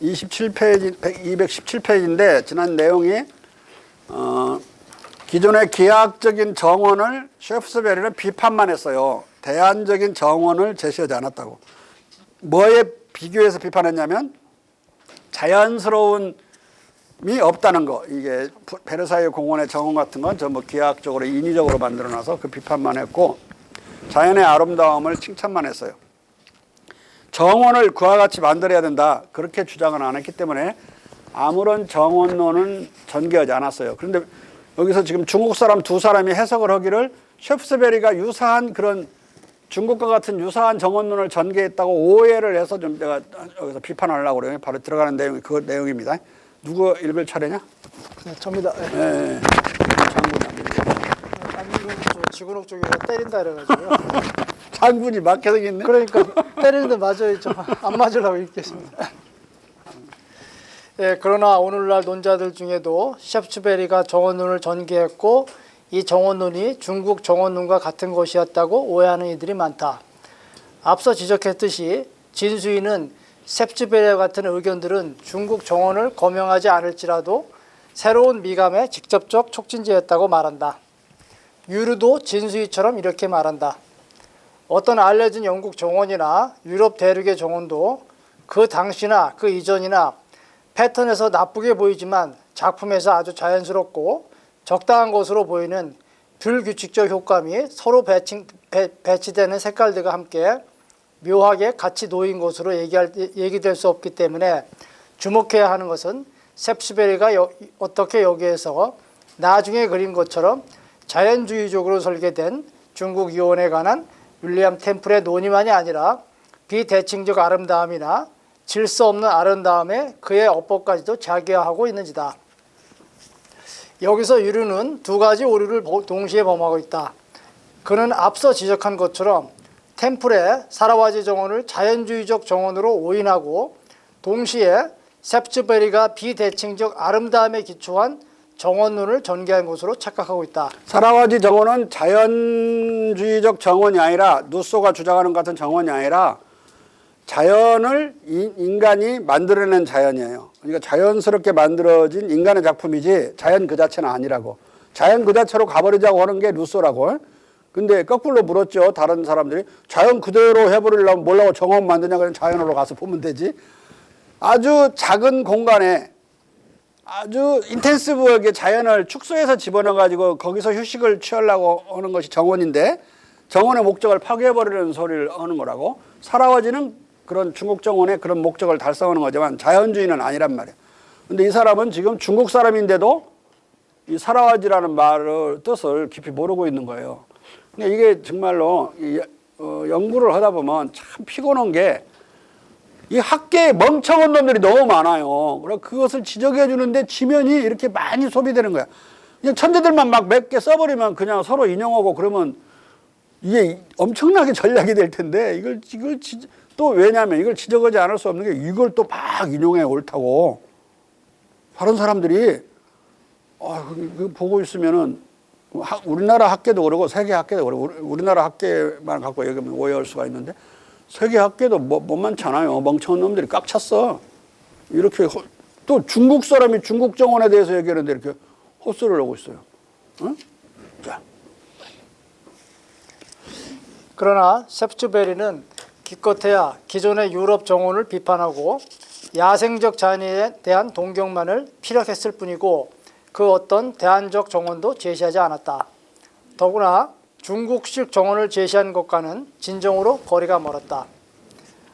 27페이지, 217페이지인데 지난 내용이 기존의 기하학적인 정원을 셰프스베리는 비판만 했어요. 대안적인 정원을 제시하지 않았다고. 뭐에 비교해서 비판했냐면 자연스러움이 없다는 거. 이게 베르사유 공원의 정원 같은 건 전부 기하학적으로 인위적으로 만들어놔서 그 비판만 했고 자연의 아름다움을 칭찬만 했어요. 정원을 그와 같이 만들어야 된다. 그렇게 주장은 안 했기 때문에 아무런 정원론은 전개하지 않았어요. 그런데 여기서 지금 중국 사람 두 사람이 해석을 하기를 셰프스베리가 유사한 그런 중국과 같은 유사한 정원론을 전개했다고 오해를 해서 좀 내가 여기서 비판하려고 그래요. 바로 들어가는 내용이 그 내용입니다. 누구 읽을 차례냐? 네, 접니다. 네. 네. 장군은 지구록 쪽에서 때린다 그래가지고요. 장군이 막혀 생겼네. 그러니까 때리는데 맞아요. 좀 안 맞으려고 읽겠습니다. 예, 그러나 오늘날 논자들 중에도 셰프스베리가 정원론을 전개했고 이 정원론이 중국 정원론과 같은 것이었다고 오해하는 이들이 많다. 앞서 지적했듯이 진수인은 셰프스베리와 같은 의견들은 중국 정원을 거명하지 않을지라도 새로운 미감의 직접적 촉진제였다고 말한다. 유르도 진수이처럼 이렇게 말한다. 어떤 알려진 영국 정원이나 유럽 대륙의 정원도 그 당시나 그 이전이나 패턴에서 나쁘게 보이지만 작품에서 아주 자연스럽고 적당한 것으로 보이는 불규칙적 효과미 서로 배치되는 색깔들과 함께 묘하게 같이 놓인 것으로 얘기될 수 없기 때문에 주목해야 하는 것은 셰프스베리가 어떻게 여기에서 나중에 그린 것처럼 자연주의적으로 설계된 중국 유원에 관한 윌리엄 템플의 논의만이 아니라 비대칭적 아름다움이나 질서 없는 아름다움에 그의 어법까지도 자기화하고 있는지다. 여기서 유류는 두 가지 오류를 동시에 범하고 있다. 그는 앞서 지적한 것처럼 템플의 사라와지 정원을 자연주의적 정원으로 오인하고 동시에 셰프스베리가 비대칭적 아름다움에 기초한 정원론을 전개한 것으로 착각하고 있다. 사라와지 정원은 자연주의적 정원이 아니라 누소가 주장하는 것 같은 정원이 아니라 자연을 인간이 만들어낸 자연이에요. 그러니까 자연스럽게 만들어진 인간의 작품이지 자연 그 자체는 아니라고. 자연 그 자체로 가버리자고 하는 게 루소라고. 근데 거꾸로 물었죠. 다른 사람들이 자연 그대로 해버리려면 뭐라고 정원 만드냐. 그냥 자연으로 가서 보면 되지. 아주 작은 공간에 아주 인텐시브하게 자연을 축소해서 집어넣어가지고 거기서 휴식을 취하려고 하는 것이 정원인데 정원의 목적을 파괴해버리는 소리를 하는 거라고. 사라와지는 그런 중국 정원의 그런 목적을 달성하는 거지만 자연주의는 아니란 말이에요. 근데 이 사람은 지금 중국 사람인데도 이 사라와지라는 말을 뜻을 깊이 모르고 있는 거예요. 근데 이게 정말로 연구를 하다 보면 참 피곤한 게 이 학계에 멍청한 놈들이 너무 많아요. 그래서 그것을 지적해 주는데 지면이 이렇게 많이 소비되는 거야. 그냥 천재들만 막 몇 개 써버리면 그냥 서로 인용하고 그러면 이게 엄청나게 전략이 될 텐데 이걸 또 왜냐하면 이걸 지적하지 않을 수 없는 게 이걸 또 막 인용해 옳다고 다른 사람들이 보고 있으면은 우리나라 학계도 그러고 세계 학계도 그러고 우리나라 학계만 갖고 얘기하면 오해할 수가 있는데 세계 학계도 뭐 많잖아요. 멍청한 놈들이 꽉 찼어. 이렇게 또 중국 사람이 중국 정원에 대해서 얘기하는데 이렇게 헛소리를 하고 있어요. 응? 자. 그러나 셰프스베리는 기껏해야 기존의 유럽 정원을 비판하고 야생적 자연에 대한 동경만을 피력했을 뿐이고 그 어떤 대안적 정원도 제시하지 않았다. 더구나 중국식 정원을 제시한 것과는 진정으로 거리가 멀었다.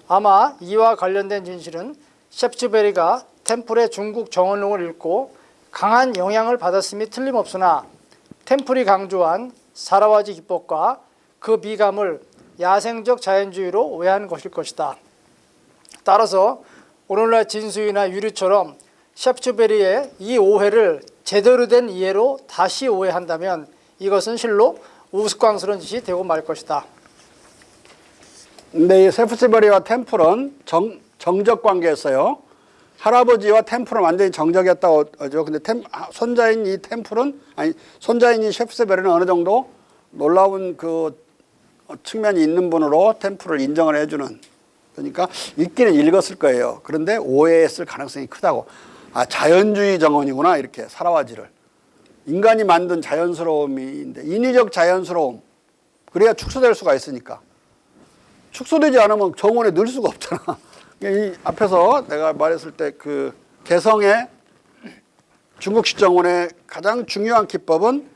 아마 이와 관련된 진실은 셰프스베리가 템플의 중국 정원론을 읽고 강한 영향을 받았음이 틀림없으나 템플이 강조한 사라와지 기법과 그 미감을 야생적 자연주의로 오해한 것일 것이다. 따라서 오늘날 진수이나 유류처럼 셰프스베리의 이 오해를 제대로 된 이해로 다시 오해한다면 이것은 실로 우스꽝스러운 짓이 되고 말 것이다. 근데 이 셰프스베리와 템플은 정적 관계였어요. 할아버지와 템플은 완전히 정적이었다고 하죠. 근데 손자인 이 셰프스베리는 어느 정도 놀라운 그 측면이 있는 분으로 템플을 인정을 해주는 그러니까 읽기는 읽었을 거예요. 그런데 오해했을 가능성이 크다고. 아, 자연주의 정원이구나 이렇게 사라와지를. 인간이 만든 자연스러움인데 인위적 자연스러움. 그래야 축소될 수가 있으니까. 축소되지 않으면 정원에 넣을 수가 없잖아. 이 앞에서 내가 말했을 때 그 개성의 중국식 정원의 가장 중요한 기법은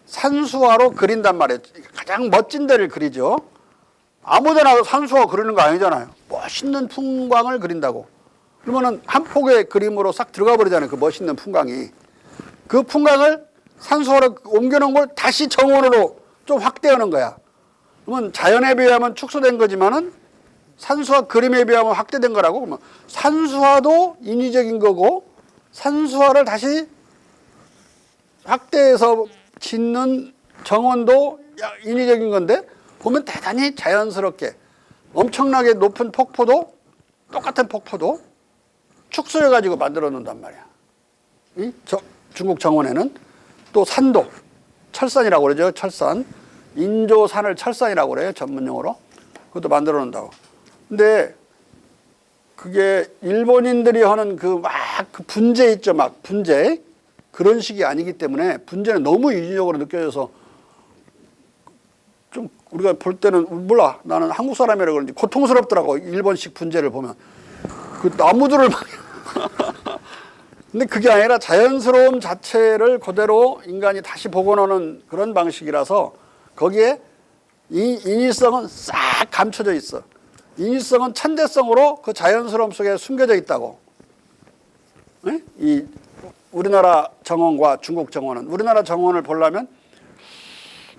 산수화로 그린단 말이에요. 가장 멋진 데를 그리죠. 아무데나 산수화 그리는 거 아니잖아요. 멋있는 풍광을 그린다고. 그러면은 한 폭의 그림으로 싹 들어가 버리잖아요. 그 멋있는 풍광이. 그 풍광을 산수화로 옮겨놓은 걸 다시 정원으로 좀 확대하는 거야. 그러면 자연에 비하면 축소된 거지만은 산수화 그림에 비하면 확대된 거라고. 그러면 산수화도 인위적인 거고 산수화를 다시 확대해서 짓는 정원도 인위적인 건데 보면 대단히 자연스럽게 엄청나게 높은 폭포도 똑같은 폭포도 축소해가지고 만들어 놓는단 말이야. 중국 정원에는 또 산도 철산이라고 그러죠. 철산. 인조산을 철산이라고 그래요. 전문용어로. 그것도 만들어 놓는다고. 근데 그게 일본인들이 하는 그 분재 있죠. 막 분재. 그런 식이 아니기 때문에 분재는 너무 인위적으로 느껴져서 좀 우리가 볼 때는 몰라. 나는 한국 사람이라 그런지 고통스럽더라고. 일본식 분재를 보면. 그 나무들을 막. 근데 그게 아니라 자연스러움 자체를 그대로 인간이 다시 복원하는 그런 방식이라서 거기에 이 인위성은 싹 감춰져 있어. 인위성은 천재성으로 그 자연스러움 속에 숨겨져 있다고. 네? 이 우리나라 정원과 중국 정원은 우리나라 정원을 보려면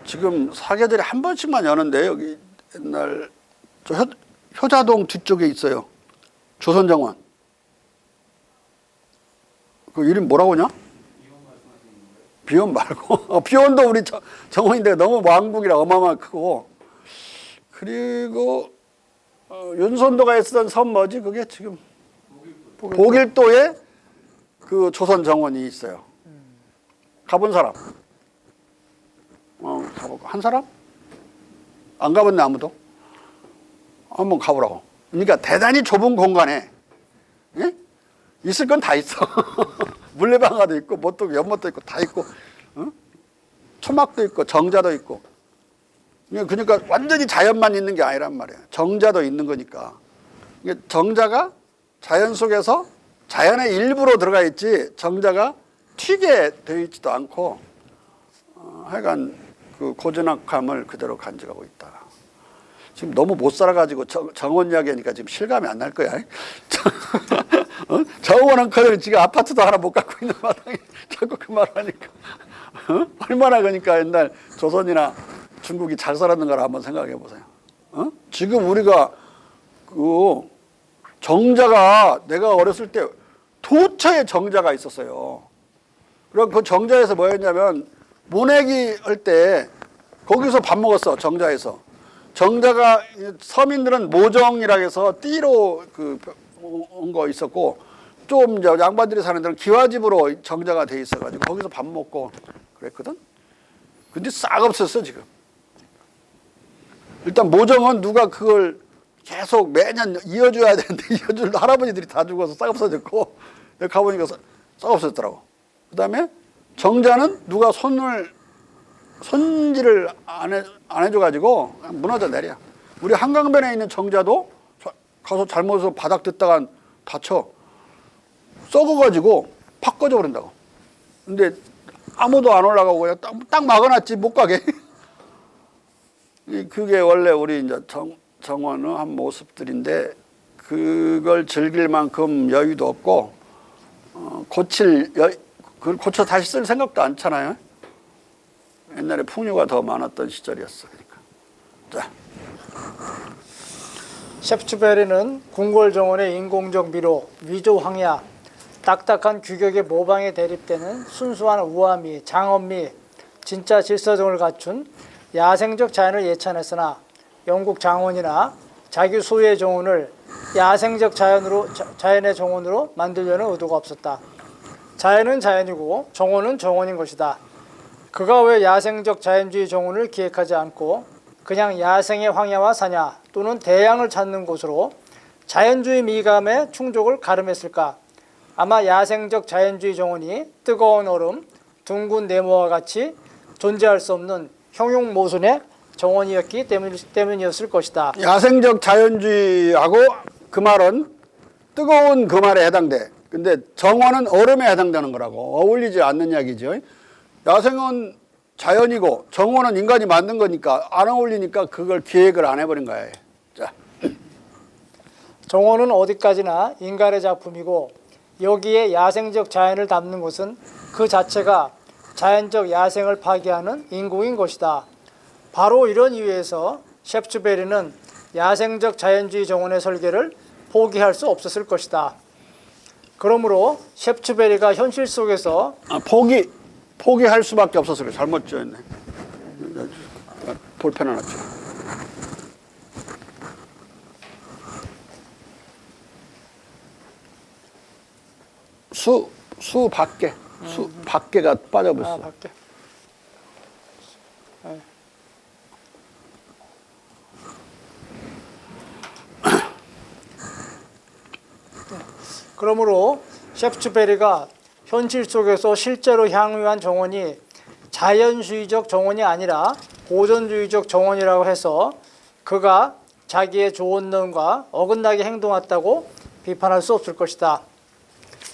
지금 사계절에 한 번씩만 여는데 여기 옛날 저 효자동 뒤쪽에 있어요. 조선정원. 그 이름 뭐라고 하냐? 비원 말고. 비원도 우리 정원인데 너무 왕국이라 어마어마하게 크고. 그리고 윤선도가 있었던 섬 뭐지? 그게 지금 보길도에 그 조선 정원이 있어요. 가본 사람? 가보고 한 사람? 안 가봤네 아무도. 한번 가보라고. 그러니까 대단히 좁은 공간에 예? 있을 건 다 있어. 물레방아도 있고 뭣도 연못도 있고 다 있고 초막도 있고 정자도 있고. 그러니까 완전히 자연만 있는 게 아니란 말이야. 정자도 있는 거니까. 정자가 자연 속에서 자연의 일부로 들어가 있지 정자가 튀게 되어 있지도 않고 하여간 그 고즈넉함을 그대로 간직하고 있다. 지금 너무 못 살아가지고 정원 이야기하니까 지금 실감이 안 날 거야. 정원은 커녕 지금 아파트도 하나 못 갖고 있는 마당에 자꾸 그 말을 하니까. 얼마나 그러니까 옛날 조선이나 중국이 잘 살았는 걸 한번 생각해 보세요. 지금 우리가 그 정자가 내가 어렸을 때 도처에 정자가 있었어요. 그럼 그 정자에서 뭐였냐면 모내기 할 때 거기서 밥 먹었어. 정자에서. 정자가 서민들은 모정이라 해서 띠로 온 거 있었고 좀 이제 양반들이 사는 데는 기와집으로 정자가 돼 있어가지고 거기서 밥 먹고 그랬거든. 근데 싹 없었어 지금. 일단 모정은 누가 그걸 계속 매년 이어줘야 되는데 이어줄 할아버지들이 다 죽어서 싹 없어졌고 여기 가보니까 싹 없어졌더라고. 그 다음에 정자는 누가 손질을 안 해줘가지고 무너져 내려. 우리 한강변에 있는 정자도 가서 잘못해서 바닥 듣다가 다쳐 썩어가지고 팍 꺼져버린다고. 근데 아무도 안 올라가고 그냥 딱 막아놨지 못 가게. 그게 원래 우리 이제 정원의 한 모습들인데 그걸 즐길 만큼 여유도 없고 그걸 고쳐 다시 쓸 생각도 않잖아요. 옛날에 풍류가 더 많았던 시절이었어. 그러니까. 자. 셰프츠베리는 궁궐정원의 인공적 미로, 위조 황야, 딱딱한 규격의 모방에 대립되는 순수한 우아미, 장엄미, 진짜 질서정을 갖춘 야생적 자연을 예찬했으나 영국 장원이나 자기 소유의 정원을 야생적 자연의 정원으로 만들려는 의도가 없었다. 자연은 자연이고 정원은 정원인 것이다. 그가 왜 야생적 자연주의 정원을 기획하지 않고 그냥 야생의 황야와 사냐 또는 대양을 찾는 곳으로 자연주의 미감의 충족을 가름했을까? 아마 야생적 자연주의 정원이 뜨거운 얼음, 둥근 네모와 같이 존재할 수 없는 형용모순의 정원이었기 때문이었을 것이다. 야생적 자연주의하고 그 말은 뜨거운 그 말에 해당돼. 근데 정원은 얼음에 해당되는 거라고. 어울리지 않는 이야기죠. 야생은 자연이고 정원은 인간이 만든 거니까 안 어울리니까 그걸 기획을 안 해버린 거예요. 자, 정원은 어디까지나 인간의 작품이고 여기에 야생적 자연을 담는 것은 그 자체가 자연적 야생을 파괴하는 인공인 것이다. 바로 이런 이유에서 셰프츠베리는 야생적 자연주의 정원의 설계를 포기할 수 없었을 것이다. 그러므로 셰프츠베리가 현실 속에서 포기할 수밖에 없었어요. 잘못 지었네. 볼펜 하나 줘. 수 밖에가 빠져버렸어. 밖에. 그러므로 셰프츠베리가 현실 속에서 실제로 향유한 정원이 자연주의적 정원이 아니라 보존주의적 정원이라고 해서 그가 자기의 조언론과 어긋나게 행동했다고 비판할 수 없을 것이다.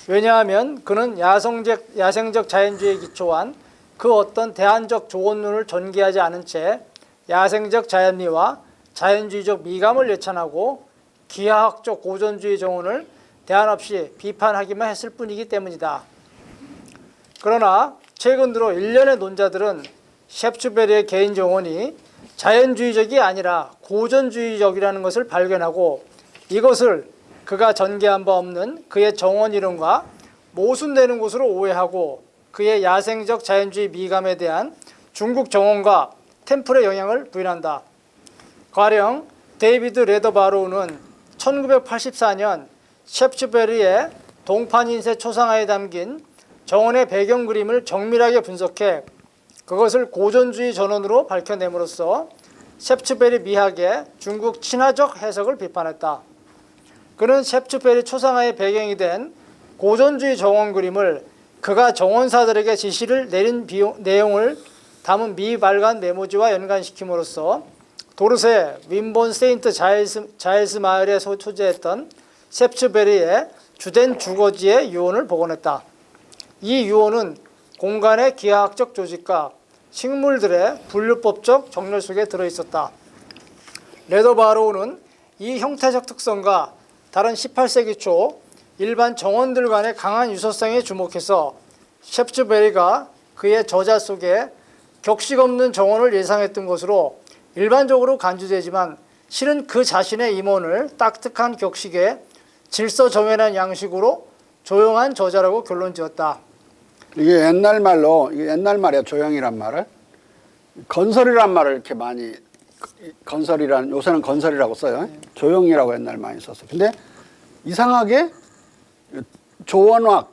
왜냐하면 그는 야생적 자연주의에 기초한 그 어떤 대안적 조언론을 전개하지 않은 채 야생적 자연미와 자연주의적 미감을 예찬하고 기하학적 고전주의 정원을 대안 없이 비판하기만 했을 뿐이기 때문이다. 그러나 최근 들어 일련의 논자들은 셰프츠베리의 개인 정원이 자연주의적이 아니라 고전주의적이라는 것을 발견하고 이것을 그가 전개한 바 없는 그의 정원 이론과 모순되는 것으로 오해하고 그의 야생적 자연주의 미감에 대한 중국 정원과 템플의 영향을 부인한다. 가령 데이비드 레더바로우는 1984년 셰프츠베리의 동판인쇄 초상화에 담긴 정원의 배경 그림을 정밀하게 분석해 그것을 고전주의 전원으로 밝혀냄으로써 셰프츠베리 미학의 중국 친화적 해석을 비판했다. 그는 셰프츠베리 초상화의 배경이 된 고전주의 정원 그림을 그가 정원사들에게 지시를 내린 내용을 담은 미발간 메모지와 연관시킴으로써 도르세 윈본 세인트 자일스 마을에 소재했던 셰프츠베리의 주된 주거지의 유언을 복원했다. 이 유언은 공간의 기하학적 조직과 식물들의 분류법적 정렬 속에 들어있었다. 레더바로우는 이 형태적 특성과 다른 18세기 초 일반 정원들 간의 강한 유사성에 주목해서 셰프츠베리가 그의 저자 속에 격식 없는 정원을 예상했던 것으로 일반적으로 간주되지만 실은 그 자신의 임원을 딱딱한 격식에 질서 정연한 양식으로 조용한 저자라고 결론지었다. 이게 옛날 말이야. 조용이란 말을 건설이란 말을 이렇게 많이 요새는 건설이라고 써요. 조용이라고 옛날 많이 썼어. 근데 이상하게 조원학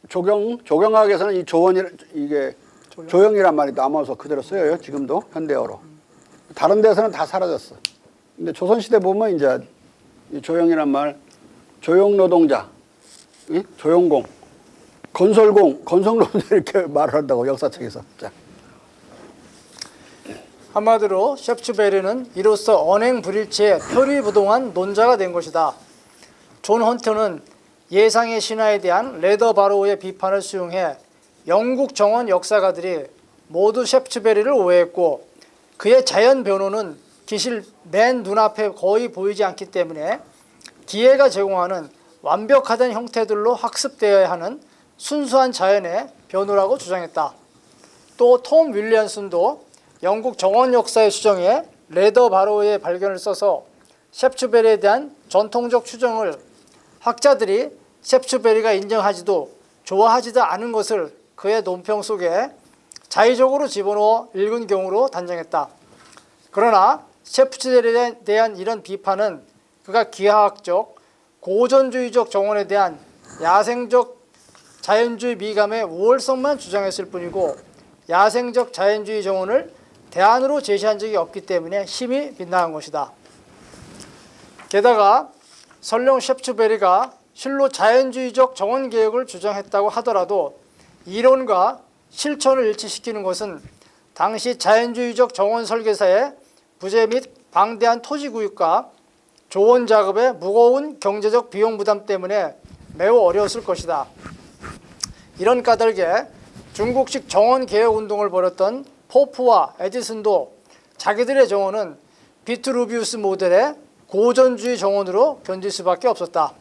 조경학에서는 이 이게 조용이란 말이 남아서 그대로 쓰여요. 지금도 현대어로. 다른 데서는 다 사라졌어. 근데 조선시대 보면 이제 이 조용이란 말, 조용노동자, 조용공, 건설노동자 이렇게 말을 한다고 역사책에서. 자. 한마디로 셰프츠베리는 이로써 언행불일치의 표리부동한 논자가 된 것이다. 존 헌터는 예상의 신화에 대한 레더 바로우의 비판을 수용해 영국 정원 역사가들이 모두 셰프츠베리를 오해했고 그의 자연 변호는 기실 맨 눈앞에 거의 보이지 않기 때문에 기회가 제공하는 완벽하던 형태들로 학습되어야 하는 순수한 자연의 변호라고 주장했다. 또 톰 윌리엄슨도 영국 정원 역사의 수정에 레더 바로우의 발견을 써서 셰프츠베리에 대한 전통적 추정을 학자들이 셰프츠베리가 인정하지도 좋아하지도 않은 것을 그의 논평 속에 자의적으로 집어넣어 읽은 경우로 단정했다. 그러나 셰프츠베리에 대한 이런 비판은 그가 기하학적, 고전주의적 정원에 대한 야생적 자연주의 미감의 우월성만 주장했을 뿐이고 야생적 자연주의 정원을 대안으로 제시한 적이 없기 때문에 심히 빗나간 것이다. 게다가 설령 셰프추베리가 실로 자연주의적 정원개혁을 주장했다고 하더라도 이론과 실천을 일치시키는 것은 당시 자연주의적 정원 설계사의 부재 및 방대한 토지 구입과 조원 작업의 무거운 경제적 비용 부담 때문에 매우 어려웠을 것이다. 이런 까닭에 중국식 정원 개혁 운동을 벌였던 포프와 에디슨도 자기들의 정원은 비트루비우스 모델의 고전주의 정원으로 견딜 수밖에 없었다.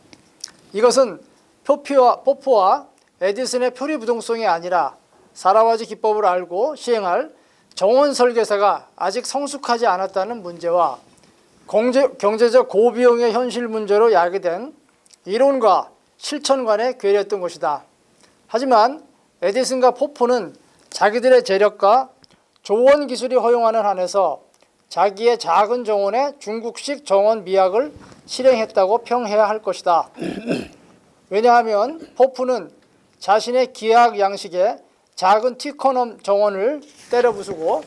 이것은 포프와 에디슨의 표리부동성이 아니라 사라와지 기법을 알고 시행할 정원 설계사가 아직 성숙하지 않았다는 문제와 경제적 고비용의 현실 문제로 야기된 이론과 실천 간의 괴리였던 것이다. 하지만 에디슨과 포프는 자기들의 재력과 조원 기술이 허용하는 한에서 자기의 작은 정원에 중국식 정원 미학을 실행했다고 평해야 할 것이다. 왜냐하면 포프는 자신의 기하학 양식에 작은 티커넘 정원을 때려 부수고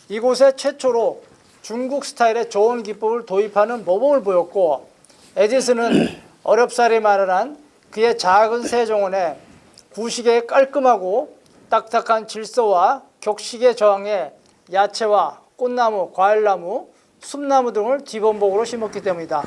이곳에 최초로 중국 스타일의 정원 기법을 도입하는 모범을 보였고, 에디슨은 어렵사리 마련한 그의 작은 새 정원에 구식의 깔끔하고 딱딱한 질서와 격식에 저항해 야채와 꽃나무, 과일나무, 숲나무 등을 뒤범벅으로 심었기 때문이다.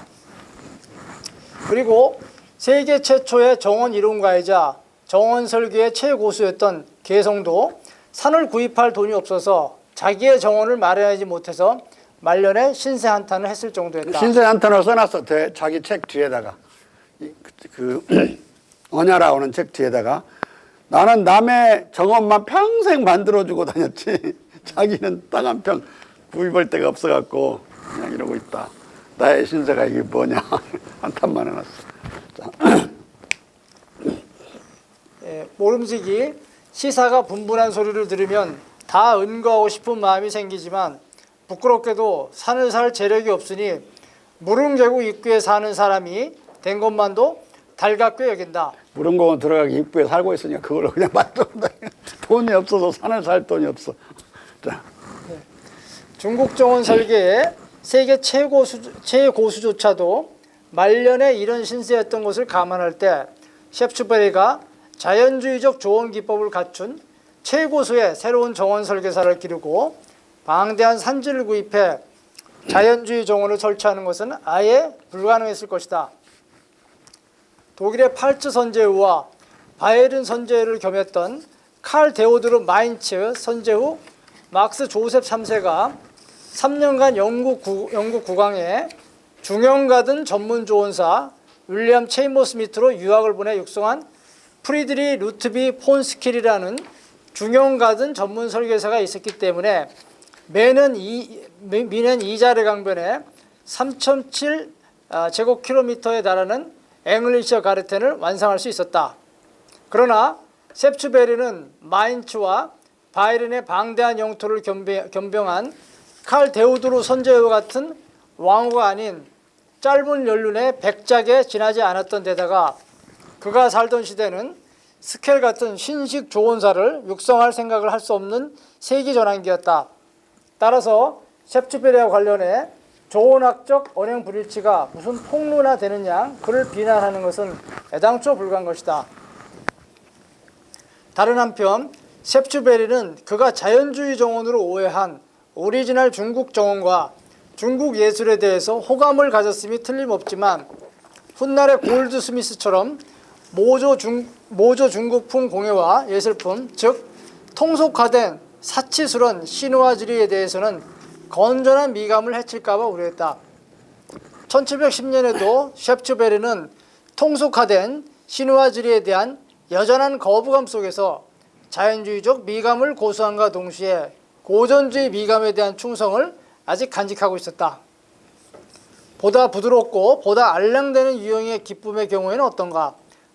그리고 세계 최초의 정원 이론가이자 정원 설계의 최고수였던 개성도 산을 구입할 돈이 없어서 자기의 정원을 마련하지 못해서 말년에 신세 한탄을 했을 정도였다. 신세 한탄을 써놨어. 자기 책 뒤에다가. 언야라오는 책 뒤에다가 나는 남의 정원만 평생 만들어주고 다녔지 자기는 땅 한 평 구입할 데가 없어갖고 그냥 이러고 있다. 나의 신세가 이게 뭐냐 한탄만 해놨어. 모름지기 시사가 분분한 소리를 들으면 다 은거하고 싶은 마음이 생기지만 부끄럽게도 산을 살 재력이 없으니 무릉계곡 입구에 사는 사람이 된 것만도 달갑게 여긴다. 무릉공원 들어가기 입구에 살고 있으니까 그걸로 그냥 만들어다. 돈이 없어서 산을 살 돈이 없어. 자. 중국 정원 설계의 세계 최고수조차도 말년에 이런 신세였던 것을 감안할 때 셰프추베리가 자연주의적 조원 기법을 갖춘 최고수의 새로운 정원 설계사를 기르고 방대한 산지를 구입해 자연주의 정원을 설치하는 것은 아예 불가능했을 것이다. 독일의 팔츠 선제후와 바이에른 선제후를 겸했던 칼 데오드르 마인츠 선제후 막스 조셉 3세가 3년간 영국 국왕에 중형가든 전문 조원사 윌리엄 체이머스 밑으로 유학을 보내 육성한 프리드리 루트비 폰스킬이라는 중형가든 전문 설계사가 있었기 때문에 미넨 이자르 강변에 3,007 제곱킬로미터에 달하는 앵글리셔 가르텐을 완성할 수 있었다. 그러나 셰프추베리는 마인츠와 바이른의 방대한 영토를 겸병한 칼 데오드로 선제와 같은 왕후가 아닌 짧은 연륜의 100작에 지나지 않았던 데다가 그가 살던 시대는 스켈 같은 신식 조원사를 육성할 생각을 할 수 없는 세기 전환기였다. 따라서 셰프추베리와 관련해 조원학적 언행 불일치가 무슨 폭로나 되는 양 그를 비난하는 것은 애당초 불가한 것이다. 다른 한편 셰프추베리는 그가 자연주의 정원으로 오해한 오리지널 중국 정원과 중국 예술에 대해서 호감을 가졌음이 틀림없지만 훗날의 골드 스미스처럼 모조 중국풍 공예와 예술품, 즉 통속화된 사치스런 신화지리에 대해서는 건전한 미감을 해칠까 봐 우려했다. 1710년에도 셰프추베리는 통속화된 신화지리에 대한 여전한 거부감 속에서 자연주의적 미감을 고수함과 동시에 고전주의 미감에 대한 충성을 아직 간직하고 있었다. 보다 부드럽고 보다 알량되는 유형의 기쁨의 경우에는 어떤가?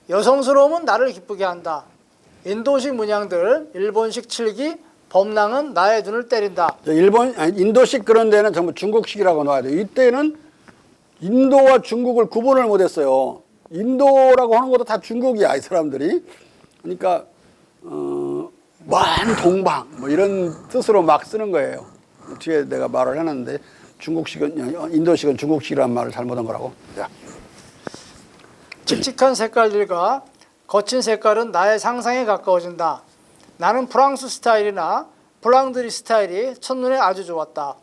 여성스러움은 나를 기쁘게 한다. 인도식 문양들, 일본식 칠기, 범랑은 나의 눈을 때린다. 인도식 그런 데는 전부 중국식이라고 놔야 돼요. 이때는 인도와 중국을 구분을 못했어요. 인도라고 하는 것도 다 중국이야, 이 사람들이. 그러니까 먼 동방 뭐 이런 뜻으로 막 쓰는 거예요. 뒤에 내가 말을 해놨는데 중국식은 인도식은 중국식이라는 말을 잘못한 거라고. 자. 칙칙한 색깔들과 거친 색깔은 나의 상상에 가까워진다. 나는 프랑스 스타일이나 블랑드리 스타일이 첫눈에 아주 좋았다.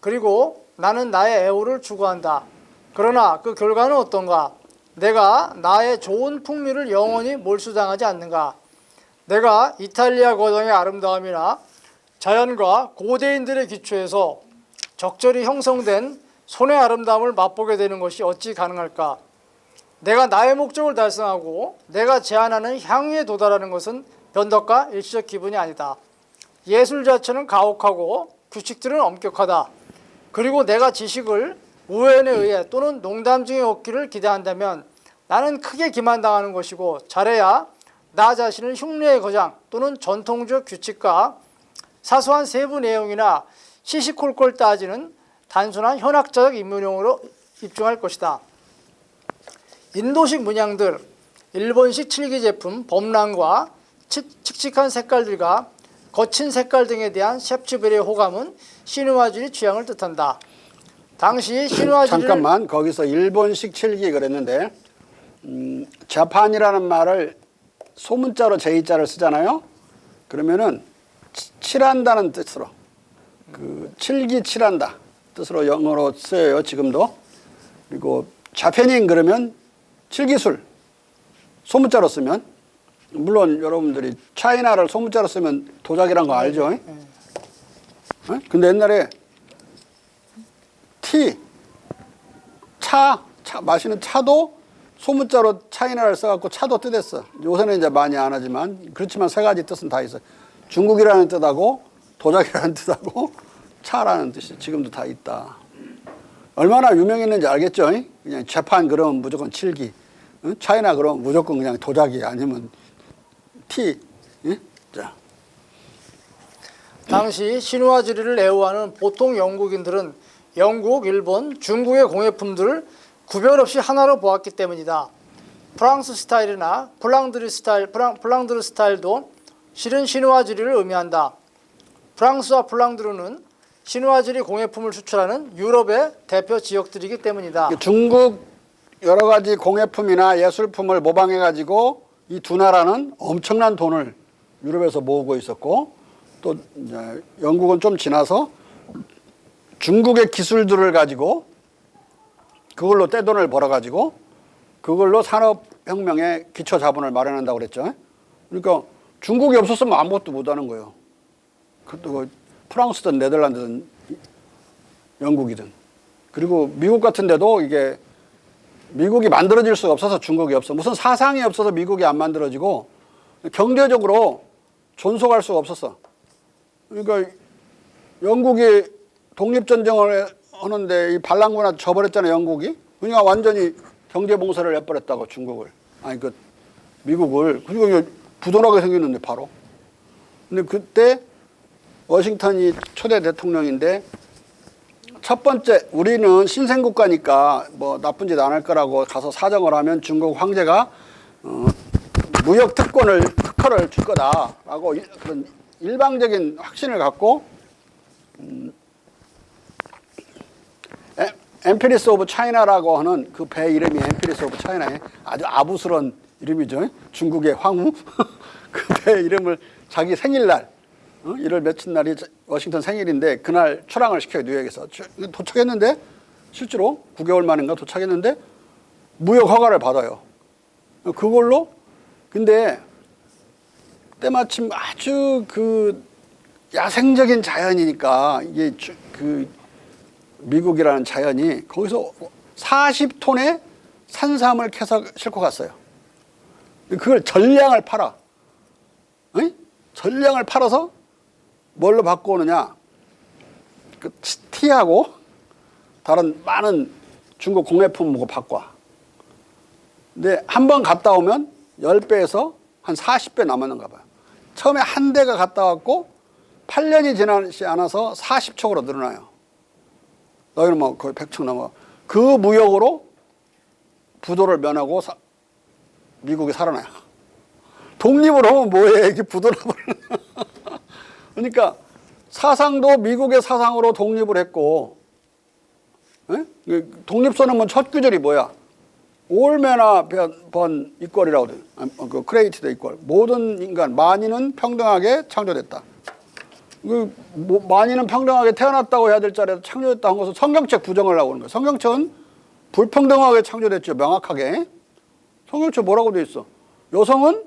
그리고 나는 나의 애호를 추구한다. 그러나 그 결과는 어떤가? 내가 나의 좋은 풍미를 영원히 몰수당하지 않는가? 내가 이탈리아 거정의 아름다움이나 자연과 고대인들의 기초에서 적절히 형성된 손의 아름다움을 맛보게 되는 것이 어찌 가능할까? 내가 나의 목적을 달성하고 내가 제안하는 향유에 도달하는 것은 변덕과 일시적 기분이 아니다. 예술 자체는 가혹하고 규칙들은 엄격하다. 그리고 내가 지식을 우연에 의해 또는 농담 중에 얻기를 기대한다면 나는 크게 기만당하는 것이고 잘해야 나 자신을 흉내의 거장 또는 전통적 규칙과 사소한 세부 내용이나 시시콜콜 따지는 단순한 현학자적 입문용으로 입증할 것이다. 인도식 문양들, 일본식 칠기 제품, 범람과 칙칙한 색깔들과 거친 색깔 등에 대한 샵츠베리의 호감은 시누아주리 취향을 뜻한다. 당시 시누아주리를 잠깐만, 거기서 일본식 칠기 그랬는데 자판이라는 말을 소문자로 제이자를 쓰잖아요. 그러면은 칠한다는 뜻으로 그 칠기 칠한다 뜻으로 영어로 쓰여요 지금도. 그리고 자페닝 그러면 칠기술 소문자로 쓰면, 물론 여러분들이 차이나를 소문자로 쓰면 도자기란 거 알죠? 네. 근데 옛날에 차 마시는 차도 소문자로 차이나를 써갖고 차도 뜻했어. 요새는 이제 많이 안 하지만 그렇지만 세 가지 뜻은 다 있어. 중국이라는 뜻하고 도자기라는 뜻하고 차라는 뜻이 지금도 다 있다. 얼마나 유명했는지 알겠죠? 그냥 재판 그러면 무조건 칠기, 차이나 그러면 무조건 그냥 도자기 아니면 자. 당시 시누아주리를 애호하는 보통 영국인들은 영국, 일본, 중국의 공예품들을 구별 없이 하나로 보았기 때문이다. 프랑스 스타일이나 블랑드르 스타일도 실은 시누아주리를 의미한다. 프랑스와 블랑드르는 시누아주리 공예품을 수출하는 유럽의 대표 지역들이기 때문이다. 중국 여러 가지 공예품이나 예술품을 모방해가지고 이 두 나라는 엄청난 돈을 유럽에서 모으고 있었고, 또 이제 영국은 좀 지나서 중국의 기술들을 가지고 그걸로 떼돈을 벌어가지고 그걸로 산업혁명의 기초 자본을 마련한다고 그랬죠. 그러니까 중국이 없었으면 아무것도 못하는 거예요. 그것도 프랑스든 네덜란드든 영국이든. 그리고 미국 같은 데도 이게 미국이 만들어질 수가 없어서 중국이 없어. 무슨 사상이 없어서 미국이 안 만들어지고 경제적으로 존속할 수가 없었어. 그러니까 영국이 독립전쟁을 하는데 이 반란군한테 져버렸잖아요, 영국이. 그러니까 완전히 경제봉쇄를 해버렸다고, 중국을. 아니, 미국을. 그리고 부도나게 생겼는데, 바로. 근데 그때 워싱턴이 초대 대통령인데, 첫 번째, 우리는 신생국가니까 뭐 나쁜 짓 안 할 거라고 가서 사정을 하면 중국 황제가 무역 특허를 줄 거다라고 그런 일방적인 확신을 갖고 엠피리스 오브 차이나라고 하는 그 배 이름이 엠피리스 오브 차이나에 아주 아부스러운 이름이죠. 중국의 황후. 그 배 이름을 자기 생일날 1월 며칠 날이 워싱턴 생일인데 그날 출항을 시켜요, 뉴욕에서. 도착했는데 실제로 9개월 만인가 도착했는데 무역 허가를 받아요. 그걸로. 근데 때마침 아주 그 야생적인 자연이니까 이게 그 미국이라는 자연이 거기서 40톤의 산삼을 캐서 싣고 갔어요. 그걸 전량을 팔아. 응? 전량을 팔아서 뭘로 바꿔오느냐? 그 티하고 다른 많은 중국 공예품하고 바꿔. 근데 한 번 갔다 오면 10배에서 한 40배 남았는가 봐요. 처음에 한 대가 갔다 왔고 8년이 지나지 않아서 40척으로 늘어나요. 너희는 뭐 거의 100척 넘어. 그 무역으로 부도를 면하고 미국이 살아나요. 독립을 하면 뭐해, 이게 부도를 버리는. 그러니까 사상도 미국의 사상으로 독립을 했고, 에? 독립선언문 첫 구절이 뭐야? 올메나 번 이퀄이라고 돼. 그 크레이티드 이퀄. 모든 인간 만인은 평등하게 창조됐다. 만인은 평등하게 태어났다고 해야 될 자리에서 창조됐다 한 것은 성경책 부정을 하고 있는 거예요. 성경책은 불평등하게 창조됐죠. 명확하게. 성경책 뭐라고 돼 있어? 여성은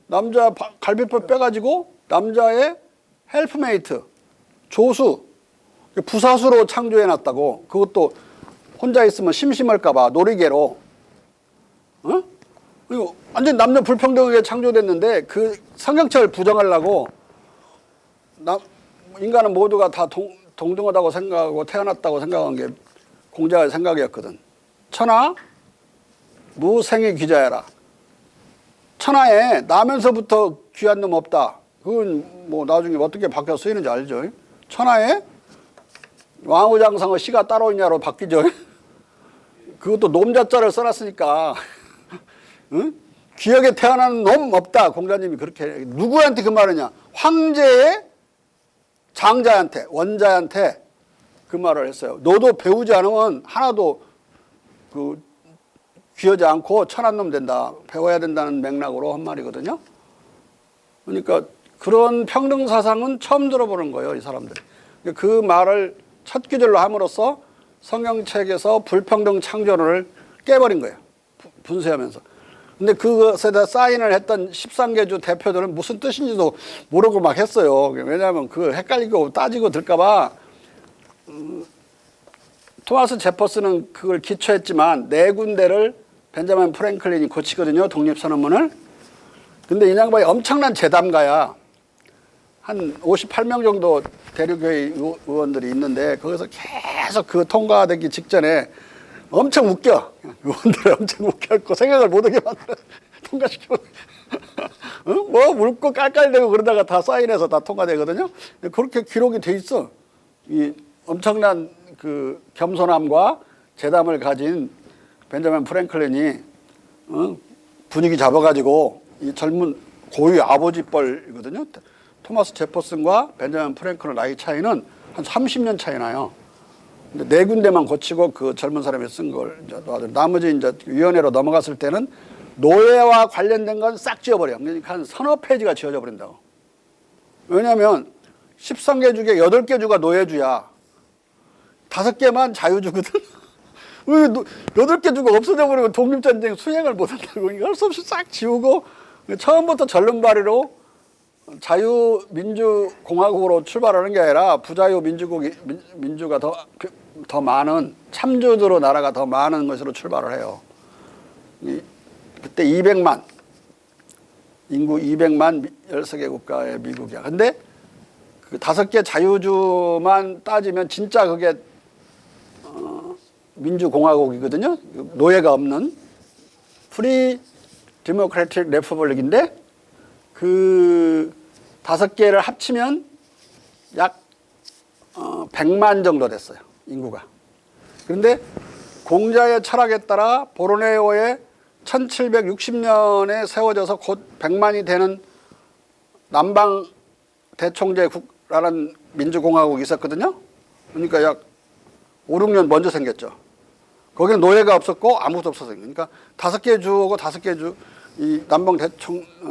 남자 갈비뼈 빼가지고 남자의 헬프메이트, 조수, 부사수로 창조해놨다고. 그것도 혼자 있으면 심심할까봐 놀이개로. 어? 그리고 완전 남녀 불평등하게 창조됐는데 그 성경책을 부정하려고 인간은 모두가 다 동등하다고 생각하고 태어났다고 생각한 게 공자의 생각이었거든. 천하 무생이 귀자야라. 천하에 나면서부터 귀한 놈 없다. 그건 뭐 나중에 어떻게 바뀌어 쓰이는지 알죠. 천하에 왕후장성의 시가 따로 있냐로 바뀌죠. 그것도 놈자자를 써놨으니까 응? 귀하게 태어나는 놈 없다. 공자님이 그렇게 누구한테 그 말이냐? 황제의 장자한테 원자한테 그 말을 했어요. 너도 배우지 않으면 하나도 그 귀하지 않고 천한 놈 된다. 배워야 된다는 맥락으로 한 말이거든요. 그러니까 그런 평등 사상은 처음 들어보는 거예요, 이 사람들이. 그 말을 첫 구절로 함으로써 성경책에서 불평등 창조론을 깨버린 거예요. 분쇄하면서. 근데 그것에다 사인을 했던 13개주 대표들은 무슨 뜻인지도 모르고 막 했어요. 왜냐하면 그 헷갈리고 따지고 들까봐. 토마스 제퍼슨은 그걸 기초했지만 네 군데를 벤자민 프랭클린이 고치거든요. 독립선언문을. 근데 이 양반이 엄청난 재담가야. 한 58명 정도 대륙교회 의원들이 있는데 거기서 계속 그 통과되기 직전에 엄청 웃겨. 의원들을 엄청 웃겨갖고 생각을 못하게 만들어 통과시키고 뭐 묽고 깔깔대고 그러다가 다 사인해서 다 통과되거든요. 그렇게 기록이 돼 있어. 이 엄청난 그 겸손함과 재담을 가진 벤자민 프랭클린이 분위기 잡아가지고 이 젊은 고위 아버지뻘이거든요. 토마스 제퍼슨과 벤자민 프랭클린 나이 차이는 한 30년 차이 나요. 근데 네 군데만 고치고 그 젊은 사람이 쓴 걸 이제 놔두고 나머지 이제 위원회로 넘어갔을 때는 노예와 관련된 건 싹 지워버려. 그러니까 한 서너 페이지가 지워져 버린다고. 왜냐하면 13개 중에 8개 주가 노예주야. 5개만 자유주거든. 8개 주가 없어져 버리면 독립전쟁 수행을 못한다고. 이거 할 수 없이 싹 지우고 처음부터 절름발이로 자유민주공화국으로 출발하는 게 아니라 민주가 더 많은 참주도로 나라가 더 많은 것으로 출발을 해요. 그때 200만 인구 200만 13개 국가의 미국이야. 근데 그 5개 자유주만 따지면 진짜 그게 민주공화국이거든요. 노예가 없는 프리 디모크래틱 레퍼블릭인데 그 5개를 합치면 약 100만 정도 됐어요. 인구가. 그런데 공자의 철학에 따라 보르네오에 1760년에 세워져서 곧 100만이 되는 남방 대총제국이라는 민주공화국이 있었거든요. 그러니까 약 5, 6년 먼저 생겼죠. 거기는 노예가 없었고 아무것도 없었어요. 그러니까 5개 주고 5개 주 이 남방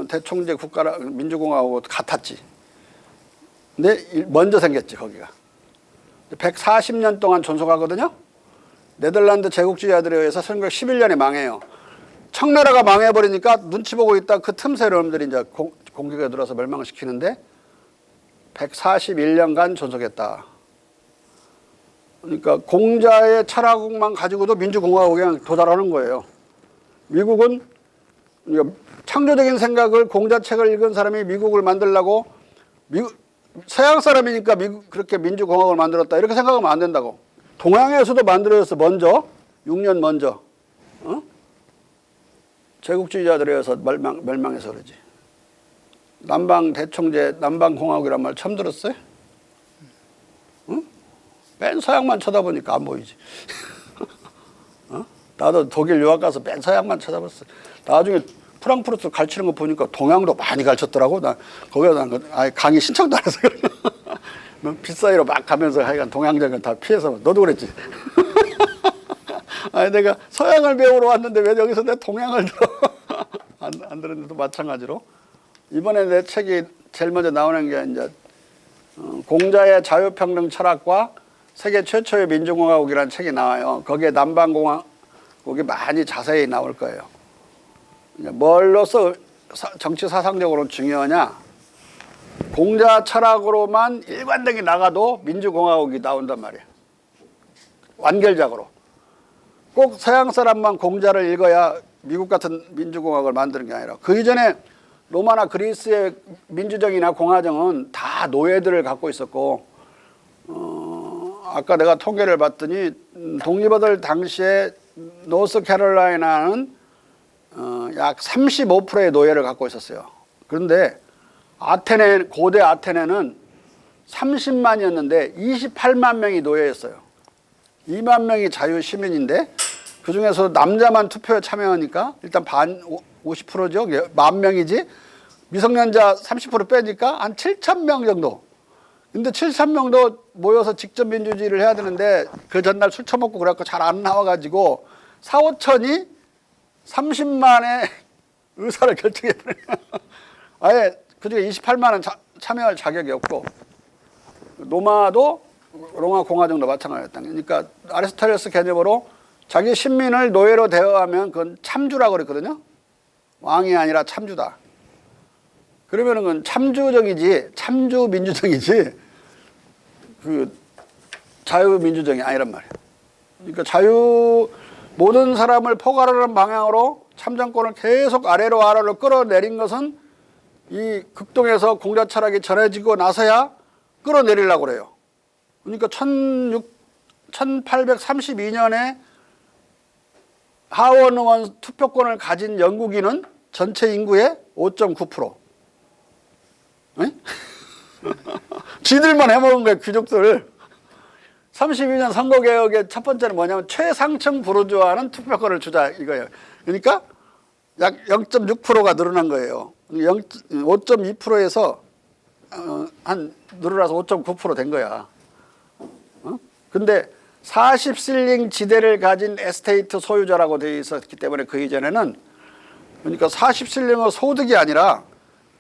대총제 국가라 민주공화국 같았지. 근데 먼저 생겼지 거기가. 140년 동안 존속하거든요. 네덜란드 제국주의자들에 의해서 1911년에 망해요. 청나라가 망해버리니까 눈치 보고 있다 그 틈새 놈들이 이제 공격에 들어서 멸망을 시키는데 141년간 존속했다. 그러니까 공자의 철학만 가지고도 민주공화국에 도달하는 거예요. 미국은 창조적인 생각을 공자책을 읽은 사람이 미국을 만들려고 서양 사람이니까 그렇게 민주공화국을 만들었다 이렇게 생각하면 안 된다고. 동양에서도 만들어졌어. 먼저 6년 먼저 제국주의자들에 의해서 멸망해서 그러지. 남방 대총제 남방공화국이란 말 처음 들었어요? 응? 맨 서양만 쳐다보니까 안 보이지. 나도 독일 유학 가서 맨 서양만 쳐다봤어. 나중에 프랑크푸르트 가르치는 거 보니까 동양도 많이 가르쳤더라고. 나 거기다 강의 신청도 안 해서 그래. 비싸이로 막 가면서 하여간 동양적인 다 피해서 너도 그랬지. 아니 내가 서양을 배우러 왔는데 왜 여기서 내 동양을 들어? 안 들었는데도 마찬가지로 이번에 내 책이 제일 먼저 나오는 게 이제 공자의 자유평등 철학과 세계 최초의 민주공화국이라는 책이 나와요. 거기에 남반공화국이 많이 자세히 나올 거예요. 뭘로서 정치 사상적으로 중요하냐? 공자 철학으로만 일관되게 나가도 민주공화국이 나온단 말이에요. 완결적으로. 꼭 서양 사람만 공자를 읽어야 미국 같은 민주공화국을 만드는 게 아니라 그 이전에 로마나 그리스의 민주정이나 공화정은 다 노예들을 갖고 있었고 아까 내가 통계를 봤더니 독립얻을 당시에 노스캐롤라이나는 약 35%의 노예를 갖고 있었어요. 그런데 고대 아테네는 30만이었는데 28만 명이 노예였어요. 2만 명이 자유시민인데 그중에서 남자만 투표에 참여하니까 일단 50%죠. 10,000명이지. 미성년자 30% 빼니까 한 7,000명 정도. 근데 7,000명도 모여서 직접 민주주의를 해야 되는데 그 전날 술 처먹고 그래갖고 잘 안 나와가지고 4,5천이 30만의 의사를 결정해버려요. 아예 그중에 28만은 참여할 자격이 없고 로마 공화정도 마찬가지였다. 그러니까 아리스토텔레스 개념으로 자기 신민을 노예로 대우하면 그건 참주라고 그랬거든요. 왕이 아니라 참주다. 그러면은 그건 참주 민주정이지 그 자유민주정이 아니란 말이에요. 그러니까 모든 사람을 포괄하는 방향으로 참정권을 계속 아래로 끌어내린 것은 이 극동에서 공자 철학이 전해지고 나서야 끌어내리려고 그래요. 그러니까 1832년에 하원 의원 투표권을 가진 영국인은 전체 인구의 5.9%. 지들만 해먹은 거예요, 귀족들. 32년 선거개혁의 첫 번째는 뭐냐면 최상층 부르주아는 투표권을 주자 이거예요. 그러니까 약 0.6%가 늘어난 거예요. 5.2%에서 한 늘어나서 5.9% 된 거야. 근데 40실링 지대를 가진 에스테이트 소유자라고 되어 있었기 때문에 그 이전에는 그러니까 40실링의 소득이 아니라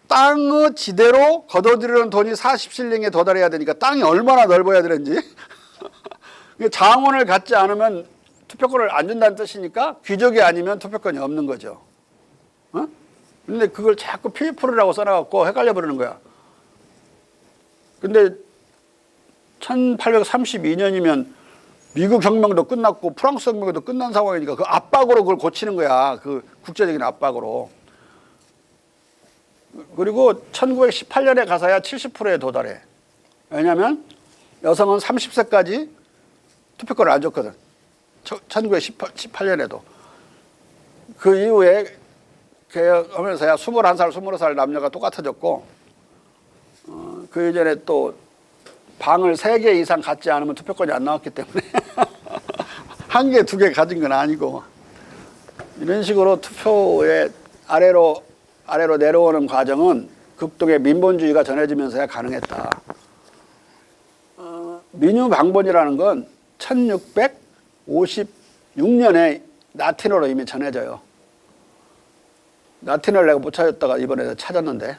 땅의 지대로 거둬들이는 돈이 40실링에 도달해야 되니까 땅이 얼마나 넓어야 되는지 장원을 갖지 않으면 투표권을 안 준다는 뜻이니까 귀족이 아니면 투표권이 없는 거죠. 근데 그걸 자꾸 피플이라고 써놔갖고 헷갈려 버리는 거야. 근데 1832년이면 미국 혁명도 끝났고 프랑스 혁명도 끝난 상황이니까 그 압박으로 그걸 고치는 거야. 그 국제적인 압박으로. 그리고 1918년에 가서야 70%에 도달해. 왜냐하면 여성은 30세까지 투표권을 안 줬거든. 1918년에도. 그 이후에 개혁하면서야 21살, 20살 남녀가 똑같아졌고 그 이전에 또 방을 3개 이상 갖지 않으면 투표권이 안 나왔기 때문에 1개, 2개 가진 건 아니고 이런 식으로 투표의 아래로 내려오는 과정은 극동의 민본주의가 전해지면서야 가능했다. 민유방본이라는 건 1656년에 라틴어로 이미 전해져요. 라틴어를 내가 못 찾았다가 이번에 찾았는데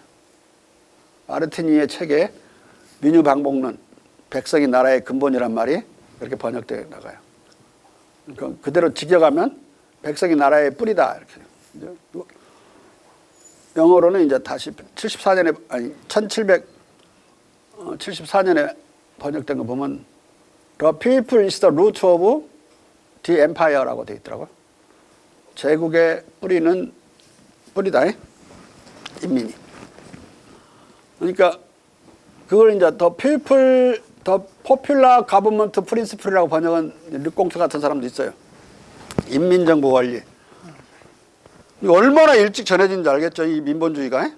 아르티니의 책에 민유방복론, 백성이 나라의 근본이란 말이 그렇게 번역되어 나가요. 그대로 직역하면 백성이 나라의 뿌리다 이렇게. 영어로는 이제 다시 1774년에 번역된 거 보면 The people is the root of the empire라고 되어 있더라고요. 제국의 뿌리다. 인민이. 그러니까 그걸 이제 The popular government principle이라고 번역한 르꽁트 같은 사람도 있어요. 인민정부 원리. 얼마나 일찍 전해진지 알겠죠? 이 민본주의가.